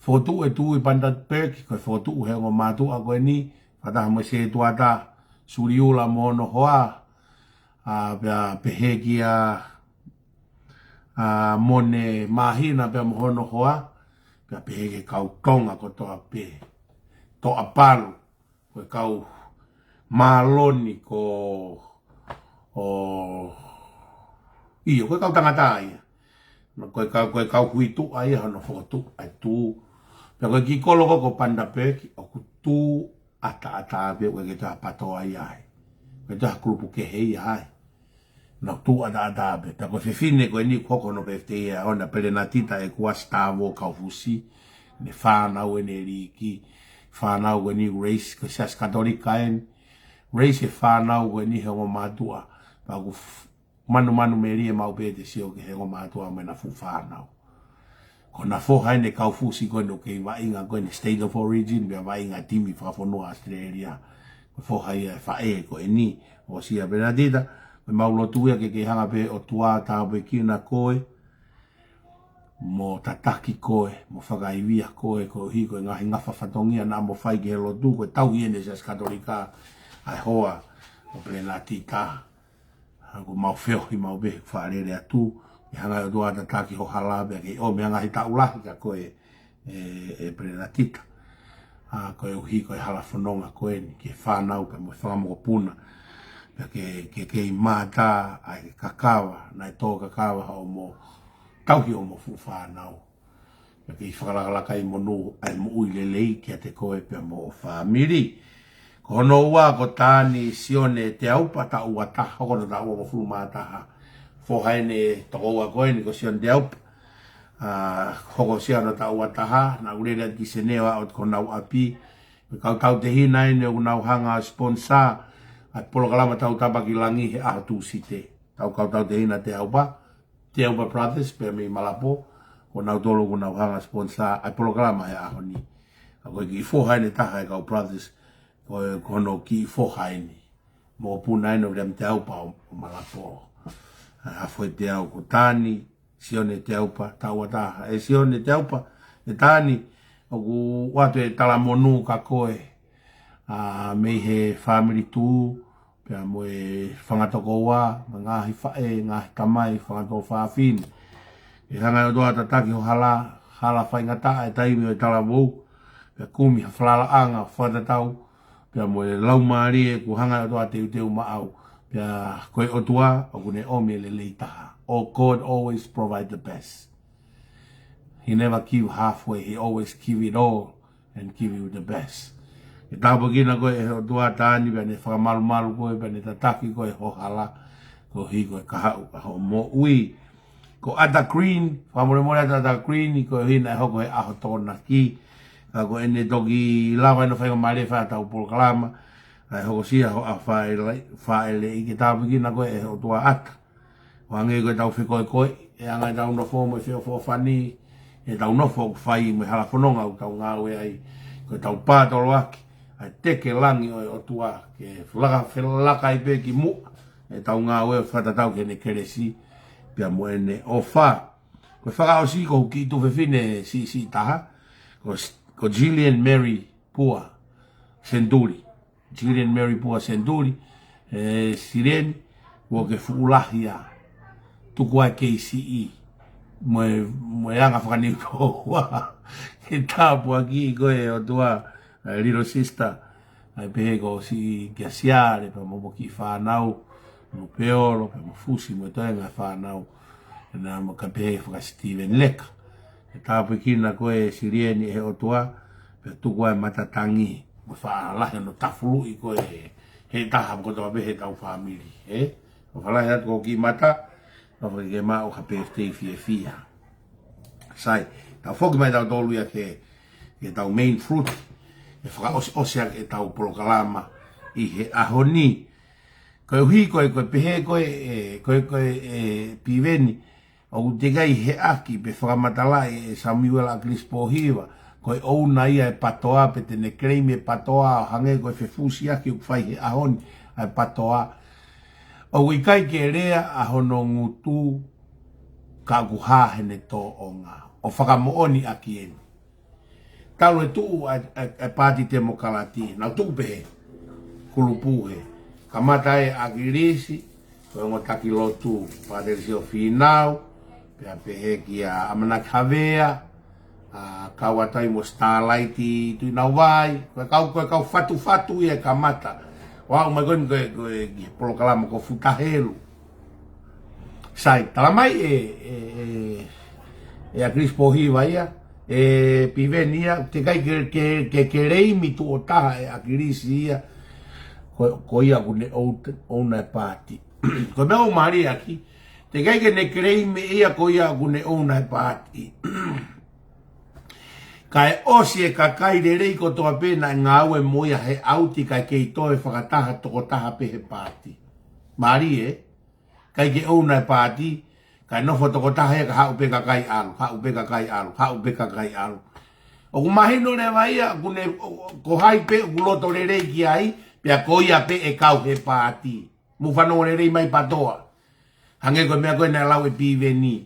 Fotu e tū i panda pēki, ko fotu he ongo mātua koe ni, whataha mo se tuata suriula mono hoa, pia peheki mone mahina pia mohono hoa, pia peheki kau tonga ko toa pe, toa palu, koe kau maloni ko iyo, koe kau tangata ia, koe kau huitu ai hano fokotu ai tū, pia koe ki koloko ko panda peki, o ku tū ata pia koe ke taha patoa ai, koe taha kulupu kehei ai. Na tu ada be ta ko fefine ko ni ko no birthday a ona perenatita e kuas tavo ka fusi ne fana o ne riki fana o ni race ko sas katolika en race fana o ni he o matua pa ku manu meri e mau be de sio ke he o matua me na fu fana ko na fo ha ne ka fusi ko no ke va inga ko ni state of origin be va inga timi fa fonua Australia ko fo ha ia fa e ko ni o sia perenatita me maulotu ia ke hanga pe o tua tāwe kina koe, mo tataki koe, mo whakaivia koe, ko hi koe ngahi ngawha whatongia na mo whai ke he lotu, koe tau hiene sas katolika, ai hoa, o plena tita, ko mau wheo hi mau be, whaarere atu, i hanga o tua tataki ho halabe, ke o mea ngahi taulahi ka koe, e plena tita, koe uhi koe hala whanonga koe ni, ke whanau pe mo whangamoko puna, ke mata ai kakawa na to kakawa o mo tauhi o mo fufanau ke whakalakala kai monu ai mo uilelei ke te koe pe mo family ko no ua ko tani sione te aupa ta ua taha ko no ta ua mo fulu mataha fo haine to ua koe ni ko sione te aupa hoko sione ta ua taha na urere ki senewa o ko nau api kau te hina ine o nau hanga sponsor at polo kalama Tautapa ki Langi he atu site. tau te hina te aupa brothers pe mi malapo ko nau tolo ko nau hanga sponsor ai programa e ahoni ko ki fo haine taha e kau brothers ko no ki fo haine mo puna ino rem te aupa o malapo a foi te au ko tani sione te aupa tauataha e sione te aupa e tani o ku watu e talamonu ka koe mei he family tu pe mo e whangatoko wa ngaahi fae ngaahi kamai whangatoko whaafini e hanga o doa tataki ho hala whaingata e taimi o talamou pe kumi hawhalala anga whatatau pe mo e laumari e ku hanga o doa teu maau pe koe o tua o kune omi le leitaha God always provide the best. He never give halfway, he always give it all and give you the best. E tāpua kina koe e o tua tāni bane whakamalu koe bane tataki koe ho hala ko hi koe kahau ho mo ui ko ata green whamore ata green ko hina e hoko he aho tōna ki ko ene toki lawa ino whainga mare whaatau polokalama e hoko sia ho a whaele'i ki tāpua kina koe e o tua ata wange koe tau koe e anga e tau nofo mo e whio whani e tau nofo whai mo hala whanonga u tau ngāwe ai koe tau pātoloaki ai teke langi o tua ke whelaka i pe ki mu e tau ngāwe whatatau ke ne keresi pia mo e ne o wha koe whakaosi ko ki tu whewhine si taha ko Gillian Mary Pua Senduri Gillian Mary Pua Senduri sireni wo ke fuulahia tuku ai KCE mo anga whakani ko wa ke tāpua ki koe o tua little sister ai pehe ko si kia siare pa mo ki whanau mo peoro pa mo fusi mo toenga whanau na mo ka pehe whaka Steven Leka ke tāpua kina koe sirieni e o tua pe tuku ai matatangi mo whaalahi no tafulu i koe he taha mo kotoa pehe tau family o whaalahi atu ko ki mata o ke ma o ka PFT fia sai tau foki mai tau tolu ia ke tau main fruit e whaka osia e tau polokalama i he ahoni koe hui koe pehe koe piveni o tegai he aki pe whakamatala'i e Siaosi Pohiva koe ouna ia e patoa pe tene kreimi e patoa hange koe whefusi aki u whai he ahoni e patoa o ikai ke rea a hono ngutu ka guha hene tō onga o whakamooni a kieni. Talo e tuu e pāti te mokalati, nau tuu pehe, kulupuhe. Ka mata e agirisi, koe ngotaki lotu, pāterisi o whinau, pia pehe ki a amanakawea, kau atai mo starlighti tui nau vai, koe kau fatu ia ka mata. Wao mai koe polokalama ko futahelu. Sai, talamai e a Siaosi Pohiva ia, e piveni ia, te kai ke reimi tu o taha e a kirisi ia, ko ia kune ouna e pāti. Ko mea o maari aki, te kai ke ne reimi ia ko ia kune ouna e pāti. Kai osi e kakai de rei ko toa pena ngā ue moia he auti kai kei toe whakataha toko taha pehe pāti. Māri kai ke ouna e pāti, kai nofo toko taha e ka hau pe kakai alu. O ku mahino le waia, ko hai pe ku loto le rei ki ai, pia ko ia pe e kau he pāti. Mu whanonga le rei mai patoa. Hange koe mea koe na lau e piveni.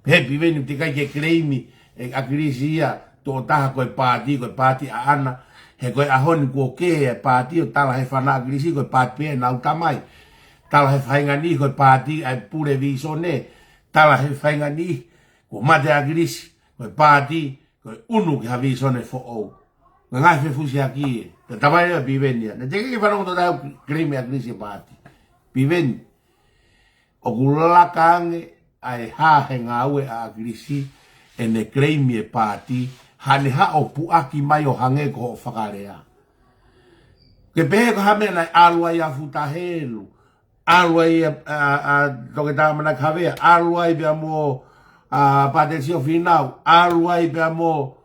He piveni te kai ke kreimi e akirisi ia tō taha koe pāti a ana he koe ahoni kua ke e pāti o tala he whana akirisi koe pāti pēe nau tamai tala he whaingani koe pāti ai pure viso ne tala he whaingani kua mate akirisi koe pāti koe unu ki ha viso ne fo ou koe ngai whefusi aki e te tamai ea piveni ne te kei whanongo tō tahu kreimi akirisi pāti piveni o kulalakange ai ha he ngā ue a akirisi e ne kreimi e pāti hane ha o puaki mai o hange ko o whakarea. Ke pehe ko hame nai alua i a futahelu, alua i a toke tāmana kawea, alua i bea mo pātesi o whinau, alua i bea mo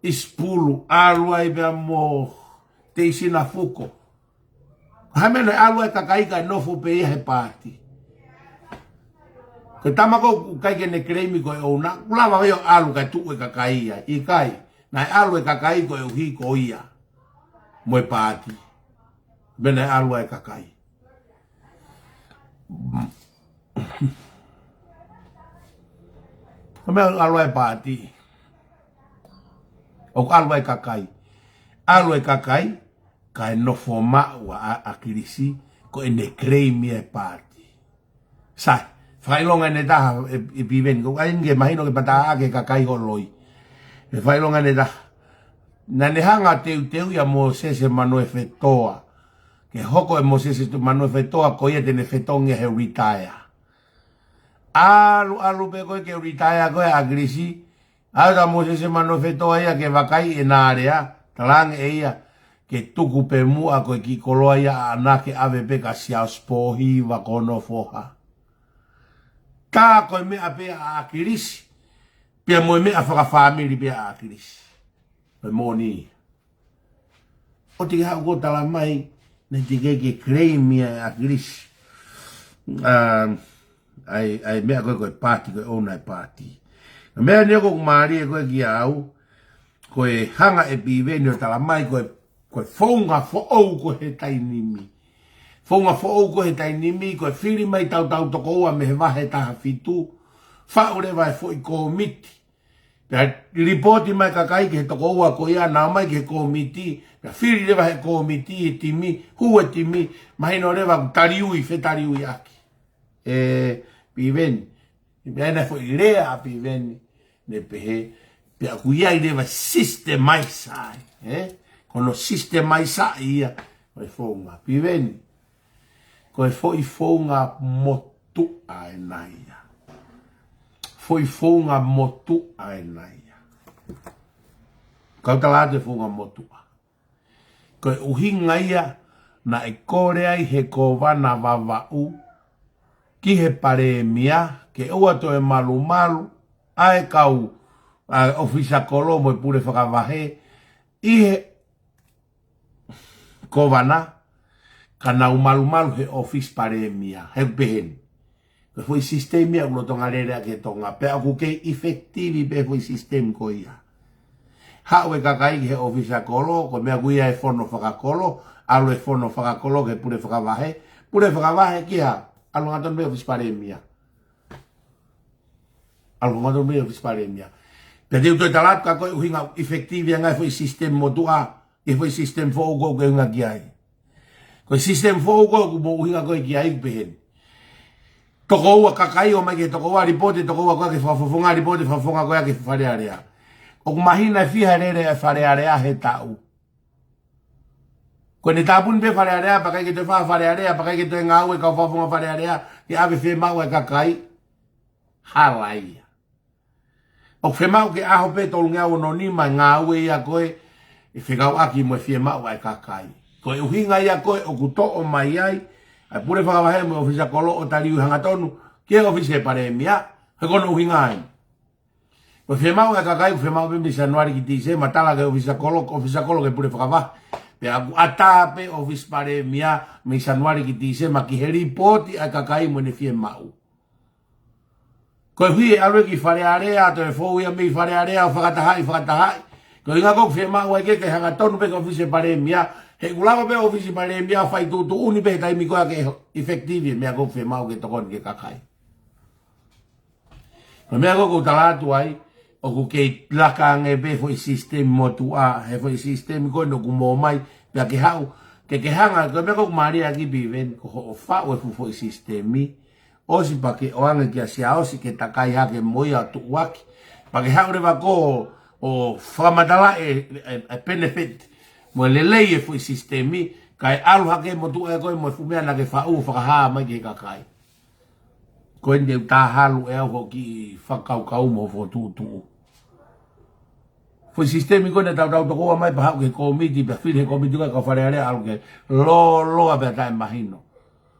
ispulu, alua i bea mo teisina fuko. Hamela alua kakai ka nofo pe he party. Ko tamako kai ke ne kremi ko ona. Lava yo alu ka tu kakai ya. Ikai. Na alu kakai ko hi ko ia. Mo party. Bene alua kakai. Kome alua party. O alua kakai. Alua kakai. Kai nofo wa akirisi ko ene kremi e party. Sai. Failonga ne taha e Piveni. Ko ainge mahino ke pata ake kakai holoi. E failonga ne taha. Na ne hanga teu ya mo sese mano e fetoa. Ke hoko e mo sese mano e fetoa ko ia tene fetonge he retire. Alu pe koe ke retire koe agrisi. Ada mo sese mano e fetoa ia ke wakai e narea. Talange e ia. Ke tuku pe mua koe ki koloa ia anake ave pe ka Siaosi Pohiva kono foha. Tā koe mea pe a akirisi. Pia moe mea whakawhamiri pe a akirisi. Pe moni. O te hau ko tala mai. Ne te keke kremi a akirisi. Ai mea koe pāti koe ona e pāti. Mea nio ko kumari e koe ki au. Koe hanga e Piveni o tala mai koe fonga fo'ou ko he tainimi. Fonga fo'ou ko he tainimi, ko whiri mai tau tokoua me he wahe taha fitu. Whaure vai fo'i komiti. Pea ripoti mai kakai ke he tokoua ko ia nā mai ke komiti. Pea whiri rewa he komiti e timi, hua timi, mahino rewa tariui, fe tariui aki. Piveni. Pea ena fo'i rea a Piveni. Ne pehe, pea kuiai rewa systemaisai. Kono sistemaisa ia koe fonga Piveni koe foi fonga motu'a e naia foi fonga motu'a e naia kautalate fonga motu'a koe uhinga ia na e kore ai he kovana vava'u ki he palemia ke ua to e malu ae kau ofisa kolo mo pure whakavahe i he kovana kana umalu he office palemia he behen ko foi sistemia ulo tonga rere ke tonga pe aku ke effective pe foi sistem ko ia ha we kakai he office kolo ko me aguia e fono fakakolo alo e fono fakakolo ke pure fakavahe kia alo ngaton me office palemia pe de to talat ka ko hinga effective nga foi sistem motua e foi sistem fogo ke nga kiai. Ko sistem fogo ko mo hinga ko kiai behen. Toko wa kakai o mai ke toko wa ripote toko wa ke fafonga ripote fafonga ko ke fare area. O mahina fi harere fare area he tau. Ko ne tapun be fare area pa ke te fare area pa ke te ngau e ka fafonga fare area ke ave fe mau e kakai hala'i. O fe mau ke aho pe tolunga o nonima ngau e a koe e fekau'aki mo fie mau ai kakai. Ko e uhinga ia koe o kuto o mai ai. Ai pure whakavahe mo ofisa kolo o tariu hangatonu. Kia ofisa e palemia. He kono uhinga ai. Ko fie mau ai kakai ko fie mau bimbi sanuari ki tise. Matala ke ofisa kolo ke pure whakavahe. Pe aku atape ofisa palemia me sanuari ki tise. Ma ki heri poti ai kakai mo ne fie mau. Ko e hui alwe ki whare area. To e fōu ia mi whare area o whakatahai. Ko inga kok fe mau ai ke hanga tonu pe office palemia he ulava pe office palemia fai tu uni pe tai mi ko ke effective me kok fe mau ke tokon ke kakai. Ko me kok talatu ai o ku ke plaka nge pe foi system motua he foi system ko no ku mo mai pe ke hau ke hanga ko me kok maria ki Piveni ko o fa o foi systemi o si pa ke o anga ke Siaosi ke takai ha ke moia tu'uaki pa ke hau reva ko o whamadala e benefit mo lelei e fui sistemi kai alu hake mo tu e koe mo fumea na ke whau whakahaa mai ke kakai koe ndeu tā halu e au ki whakaukau mo fokotu'utu'unga fui sistemi koe na tau tokoa mai pa hau ke komiti pa whiri he komiti koe ka wharearea alu ke loa pe tae mahino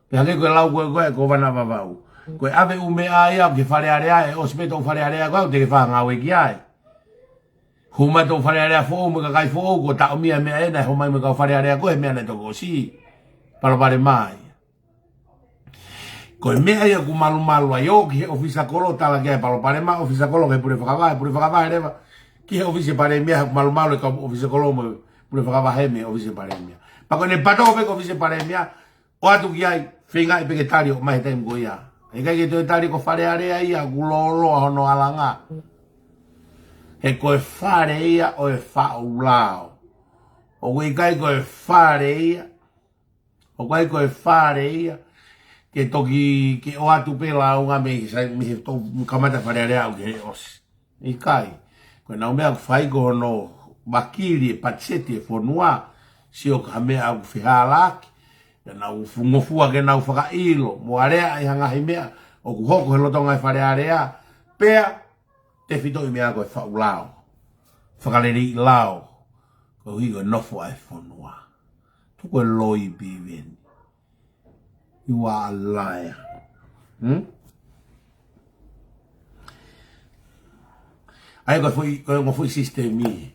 pe hake koe lau koe ko wana wawau koe ave umea ia ke wharearea e ospeto wharearea koe te ke whangau e ki ai huma to wharearea fōu mo kakai fōu ko ta omia mea ena ho mai mo ka wharearea koe mea na toko si Palopare mai. Koe mea ia ku malu ai o ki he ofisa kolo tala kia palopare mai ofisa kolo ke pure whakawai rewa. Ki he ofisa palemia ku malu e ka ofisa kolo mo pure whakawahe me ofisa palemia. Pako ne patoko pe ofisa palemia o atu kiai whenga i peke tari o mahi taim ko ia. E kai ke toi tari ko whare area ia ku lolo hono alanga. He koe whare ia o e whaulao. O koe kai koe whare ia. O kai koe whare ia. Ke toki ke o atu pela unga me he to kamata whare area au ke he osi. Ikai. Koe nau mea ku whai ko hono makiri patseti e fonua. Sio ka mea au hala'i. Ya nau ngofua ke nau whakailo. Mo area i Ngaahi mea. O ku hoko he lotonga i whare area. Pea te whito i mea koe whaulao. Fakalelei'i lao. Ko higo nofo ai fonua. Tuku e loi Piveni. You are a liar. Ai ko foi sistemi.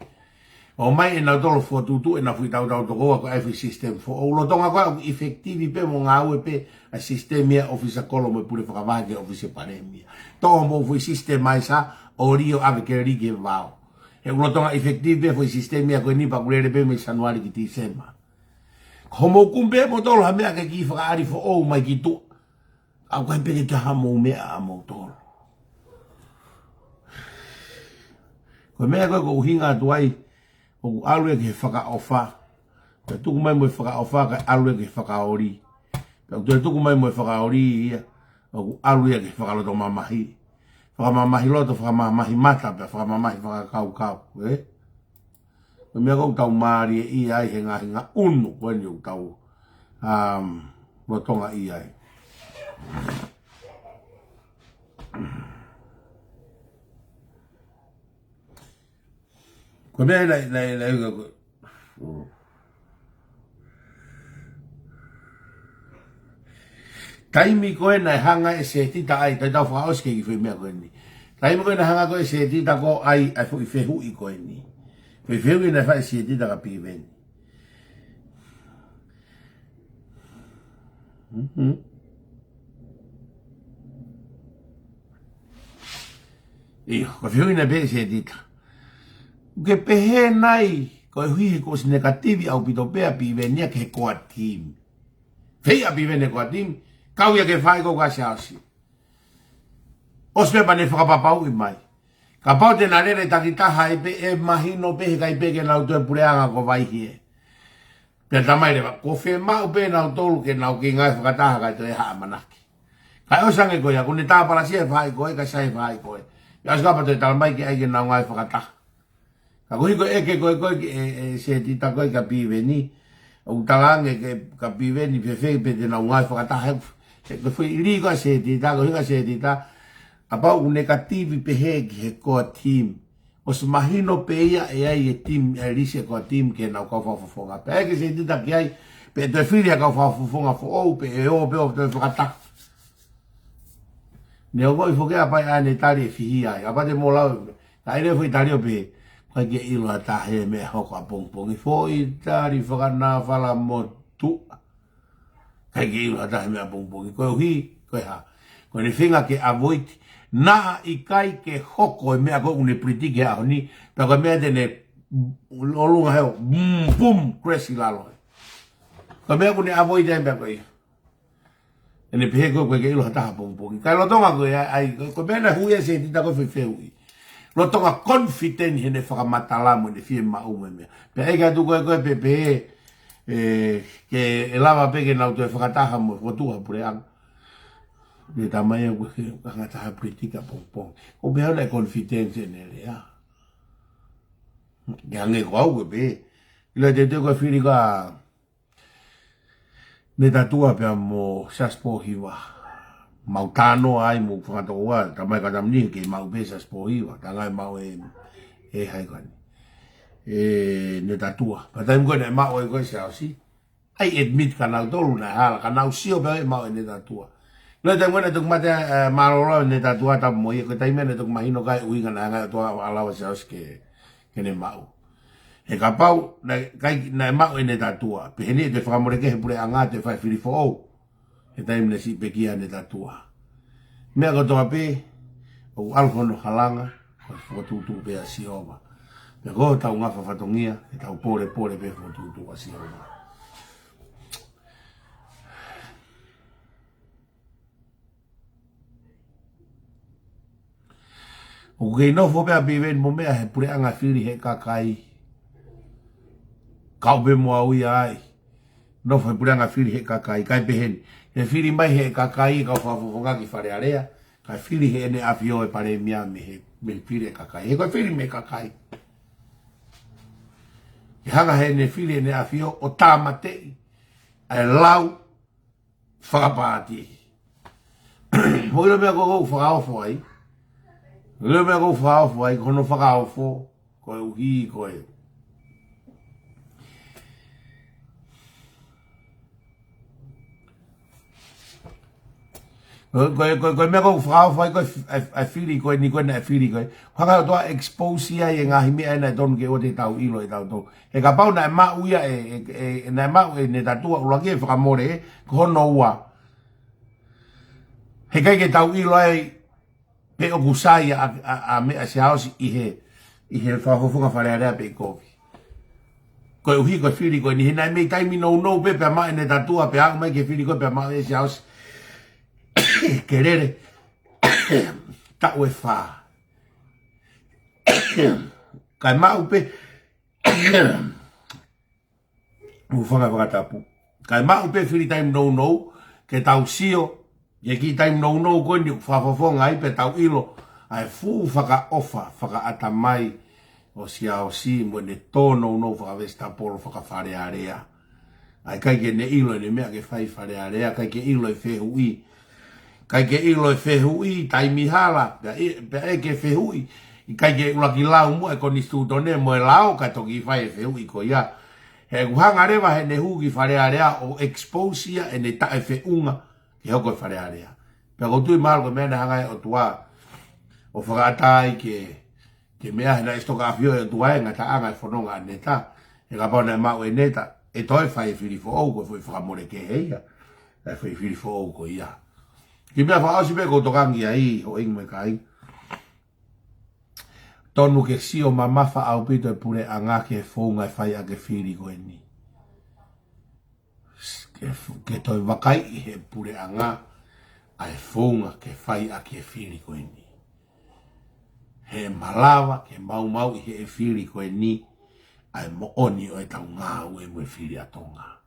O mai na tolo fokotu'utu'unga na fui tau toko ko ai system fo o lo tonga ko effective pe mo ngau pe a sistemia ofisa kolo mo pure fakamahaki ofisa palemia. To mo foi sistema isa o rio ave ke ri ke vao. E lo tonga effective foi sistemia ko ni pa kulere pe me januari ki December. Como kumbe mo tolo ha mea ke ki fakari fo o mai ki tu. Au kai pe te ha mo mea mo tolo. Ko mea ko hinga tuai o alue ke whakaofa. Ka tuku mai mo whakaofa ka alue ke whakaori. Ka tuku mai mo whakaori ia. O alue ke whakaloto mamahi. Whakamamahi loto, whakamamahi mata, whakamamahi whakakau. Ko mea kou tau maari e iai he ngā unu koeni o tau rotonga iai. Ko mea taimi koe nai hanga e Setita ai, tai tau whakaoske ki whi mea koe ni. Taimi koe nai hanga koe Setita ko ai fui whehu i koe ni. Whi whehu i nai whae Setita ka Piveni. Iyo, ko whehu i nai pe Setita. Ke pehe nai, koe hui he kosi negativi au pito pea Piveni ke he koa team. Whei a Piveni koa team, kau ia ke whae ko ka Siaosi. Ospe pa ne whakapapau i mai. Ka pau te narere takitaha e mahino pehe kai peke nau tue pureanga ko vaihi e. Pea tamai rewa, ko whemau pe nau tolu ke nau ki ngai whakataha kai to e haa manaki. Kai osange koe ya, kune tāpala sia whae koe, ka sai whae koe. Ya skapa to e talamai ki aike nau ngai whakataha. Ka kuhi koe eke koe e Setita koe ka Piveni. O talange ke ka Piveni pe te nau ngai whakataha. Ko fui iri koe Setita, ko hinga Setita. Apa o negativi pehe ki he koa team. O se mahino pe ia e ai e team, e risi koa team ke nau kau whawhafonga. Pe eke Setita ki ai, pe te whiria kau whawhafonga fo ou, pe e o pe o te whakataha. Ne o koi whokea pai ane tari e whihi ai. Apa te mō lau, ka ere whi tari o pe, kai ke ilo a tahe me hoko a pongpongi. Fo i tari whakana whala mo tu'a. Kai ke ilo a tahe me a pongpongi. Koe uhi, koe ha. Koe ne whinga ke avoid. Naha ikai ke hoko e mea koe une pritiki hao ni. Pea koe mea tene olunga heo. Boom, crazy lalo. Koe mea kune avoid e mea koe. Ene pehe koe koe ke ilo hataha pongpongi. Kai lotonga koe ai. Koe mea na hui e Setita koe whiwhehui. Lotonga confident hene whakamatalamu ene whie maume mea. Pea eka tu koe koe pepe ke e lava peke nau tue whakataha mo fotua pure anga. Ni tamai aku ngataha politika pong. O beha na confidence nele ya. Gange ko au be. Ila te ko firi ka ne tatua pe mo Siaosi Pohiva. Mautano ai mo whakatoa tamai ka tamni ke mau be Siaosi Pohiva. Tangai mau e hai kan. Ne tatua. Patai mo ne mau e ko Siaosi. Ai admit kana tolu na hala kana usio be mau ne tatua. Lo te ngone tuk mate maroro ne tatua ta mo ye ko taime ne tuk mahino kai uinga na nga tua alawa Siaosi ke ne mau. He ka pau, na mau e ne tatua. Peheni te whakamoreke he pure anga te whai whiri fo he taimne si pekia ne tatua. Mea kotoa pe, o alkono halanga, o fokotu'utu'unga pe a sioma. Mea koho tau ngafa whatongia, e tau pore pe fokotu'utu'unga sioma. O kei nofo pe a piveni mo mea he pure anga whiri he kakai. Kaupe moa ui ai. Nofo he pure anga whiri he kakai, kai peheni. He whiri mai he kakai, kau whafofonga ki whare area. Kai whiri he ene awhio e palemia me whiri he kakai. He koe whiri me kakai. He hanga he ene whiri ene awhio o tāmatei. Ai lau whakapāti. Mo ilo mea kou whakaofo ai. Ilo mea kou whakaofo ai, kono whakaofo. Koe uhi, koe. Koe mea kou whakaofo ai, koe a whiri koe, ni koe na a whiri koe. Whaka toa expose ia e Ngaahi mea e nai tonu ke o te tau ilo e tau tau. He ka pau na e mau ia na e mau e ne tatua ulaki e whakamore e, kono ua. He kai ke tau ilo ai, pe o kusai a mea Siaosi i he whahofunga wharearea pe kovi. Koe uhi koe whiri koe ni he nai mei taimi nou pe pe mai ne tatua pe au mai ke whiri koe pe mai e Siaosi. Kerere tau e wha. Kai mau pe ufanga fakatapu. Kai mau pe whiri taimi nou ke tau sio. Ye ki taim no koe ni whafofonga ai pe tau ilo. Ai fu whaka ofa, whaka atamai o Siaosi mo ne tō no whakavesta polo whakawhare area. Ai kai ke ne ilo ne mea ke whai whare area, kai ke ilo e whehui. Kai ke ilo e whehui, taimi hala, pe e ke whehui. Kai ke ulaki lau mo e koni stutone mo e lao, kai toki whai e whehui ko ia. He kuhanga rewa he ne huki whare area o exposia e ne tae wheunga. Ke hoko e whare area. Pea koutui mahalo koe mea na hangai o tua o whakaatai ke mea hena istoka awhio e tua e ngata anga e whanonga neta. E ka pau na mau e neta. E toi whai e whiri fo au koe whai whakamore ke heia. E whai whiri fo au koe ia. Ki mea whaosi pe koutokangi ai o ingo me kai. Tonu ke sio mamafa au pito e pure anga ke whaunga e whai a ke whiri koe ni. Ke toi wakai he pure anga ai fonga ke whai a ke whiri koe ni. He malawa ke mau i he whiri koe ni ai mooni o e tau ngā ue mwe whiri a tonga.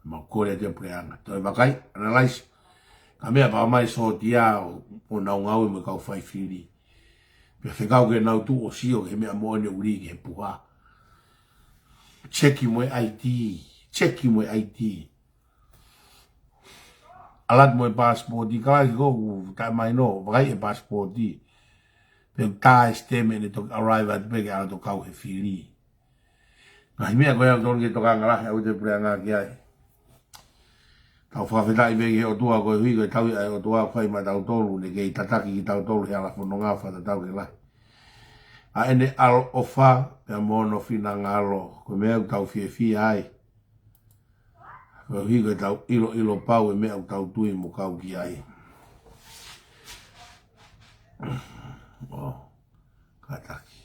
Mau kore te pure anga. Toi wakai, analaiso. Ka mea pa mai so tia o nau ngā ue mwe kau whai whiri. Pea whekau ke nau tu o sio ke mea mooni o uri ke puha. Cheki mwe IT. Cheki mwe IT. Alat mwe passporti. Kalai ki kou, kai mai no, wakai e passporti. Pe tae steme ne toki arrive at peke ala to kau he whiri. Ngahi mea koe au tonu ke toka ngalahe au te pure ngā ki ai. Tau whawhetai peke he o tua koe hui koe tau i ai o tua koe ma tau tolu ne kei tataki ki tau tolu he ala whono ngā whata tau ke lai. A ene alo o wha, pia mono whina ngalo, koe mea u tau fie ai. Koe hui koe tau ilo pau e mea u tau tui mo kau ki ai. Kataki.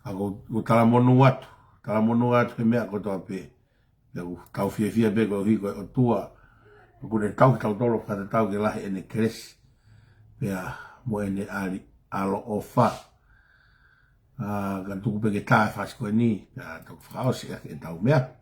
Ko talamonu atu ke mea kotoa pe. Tau fie pe koe hui koe o tua. Kune tau tolo kata tau ke lahi ene kresi. Pea mo ene alo o wha. Ka tuku peke tae whasi koe ni. Pea toku whaosi ake e tau mea.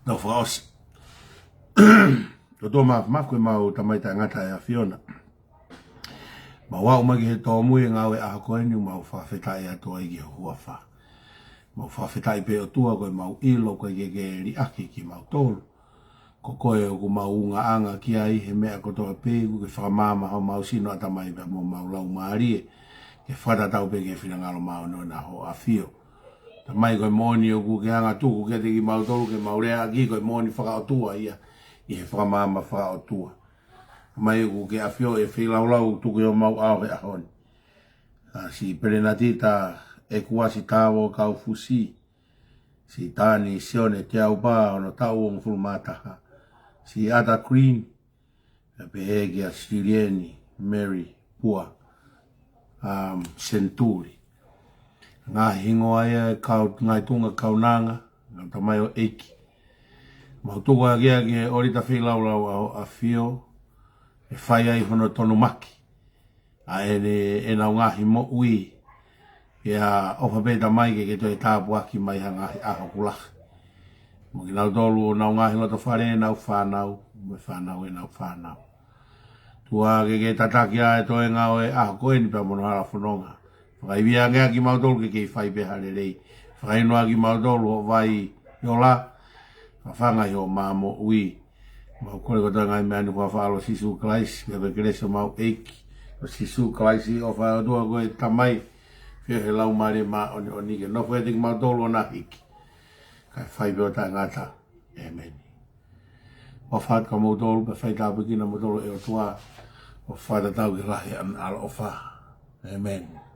no whakaosi. Ko tō mafu mau tamaita ngata e a Fiona. Ma wau magi he tō mui ngau e aha koeni mau whawhetai atoa i ki hua wha. Mau whawhetai pe o tua koe mau ilo koe keke ri aki ki mau tōru. Ko koe o ku mau anga kiai he mea kotoa pēku ke whakamama hau mau sino atamai pe mo mau lau maarie. Ke whatatau pe ke whinangalo mau no na ho a fio. Ta mai koe moni o ku ke anga tuku ke te ki mau tōru ke mau rea ki koe moni whakaotua ia. I he whakamama whakaotua. Mai ku ke a fio e whilaulau tuku o mau ao he ahoni. Si perenatita e kuasi tāwo kau fusi. Si tani sione te au pā ono tau o ngfulumataha. Si ata Queen, pehegi a Silieni, Mary, Pua, Senturi. Ngaahi hingo aia ngai tunga kaunanga, ngā tamai o eiki. Mautuko a gea ke orita whilaulau a fio, e whai ai hono tonu maki. A e nau ngāhi mo ui, e a ofa pēta mai ke toi tāpuaki mai ha ngāhi aho kulaki. Mo ki nau tolu o nau ngāhi loto whare nau whanau, me whanau e nau whanau. Tua ke tataki a e toi ngau e aho koe ni pia mono hala whanonga. Whakaibia ngea ki mau tolu ke whai pe halelei. Whakainoa ki mau tolu o vai i o la, whawhanga i o māmo ui. Mau kore koto ngai mea ni kua whaalo sisu klaisi, kia pe kereso mau eiki. O sisu klaisi o whaalo tua koe tamai, whio he lau maare maa oni ke. No whae teki mau tolu o na hiki. Kai whai peo tai ngata. Amen. O whaat ka mau tolu, pe whai tāpiki na mau tolu e o tua. O whaata tau ki rahi an ala o wha. Amen.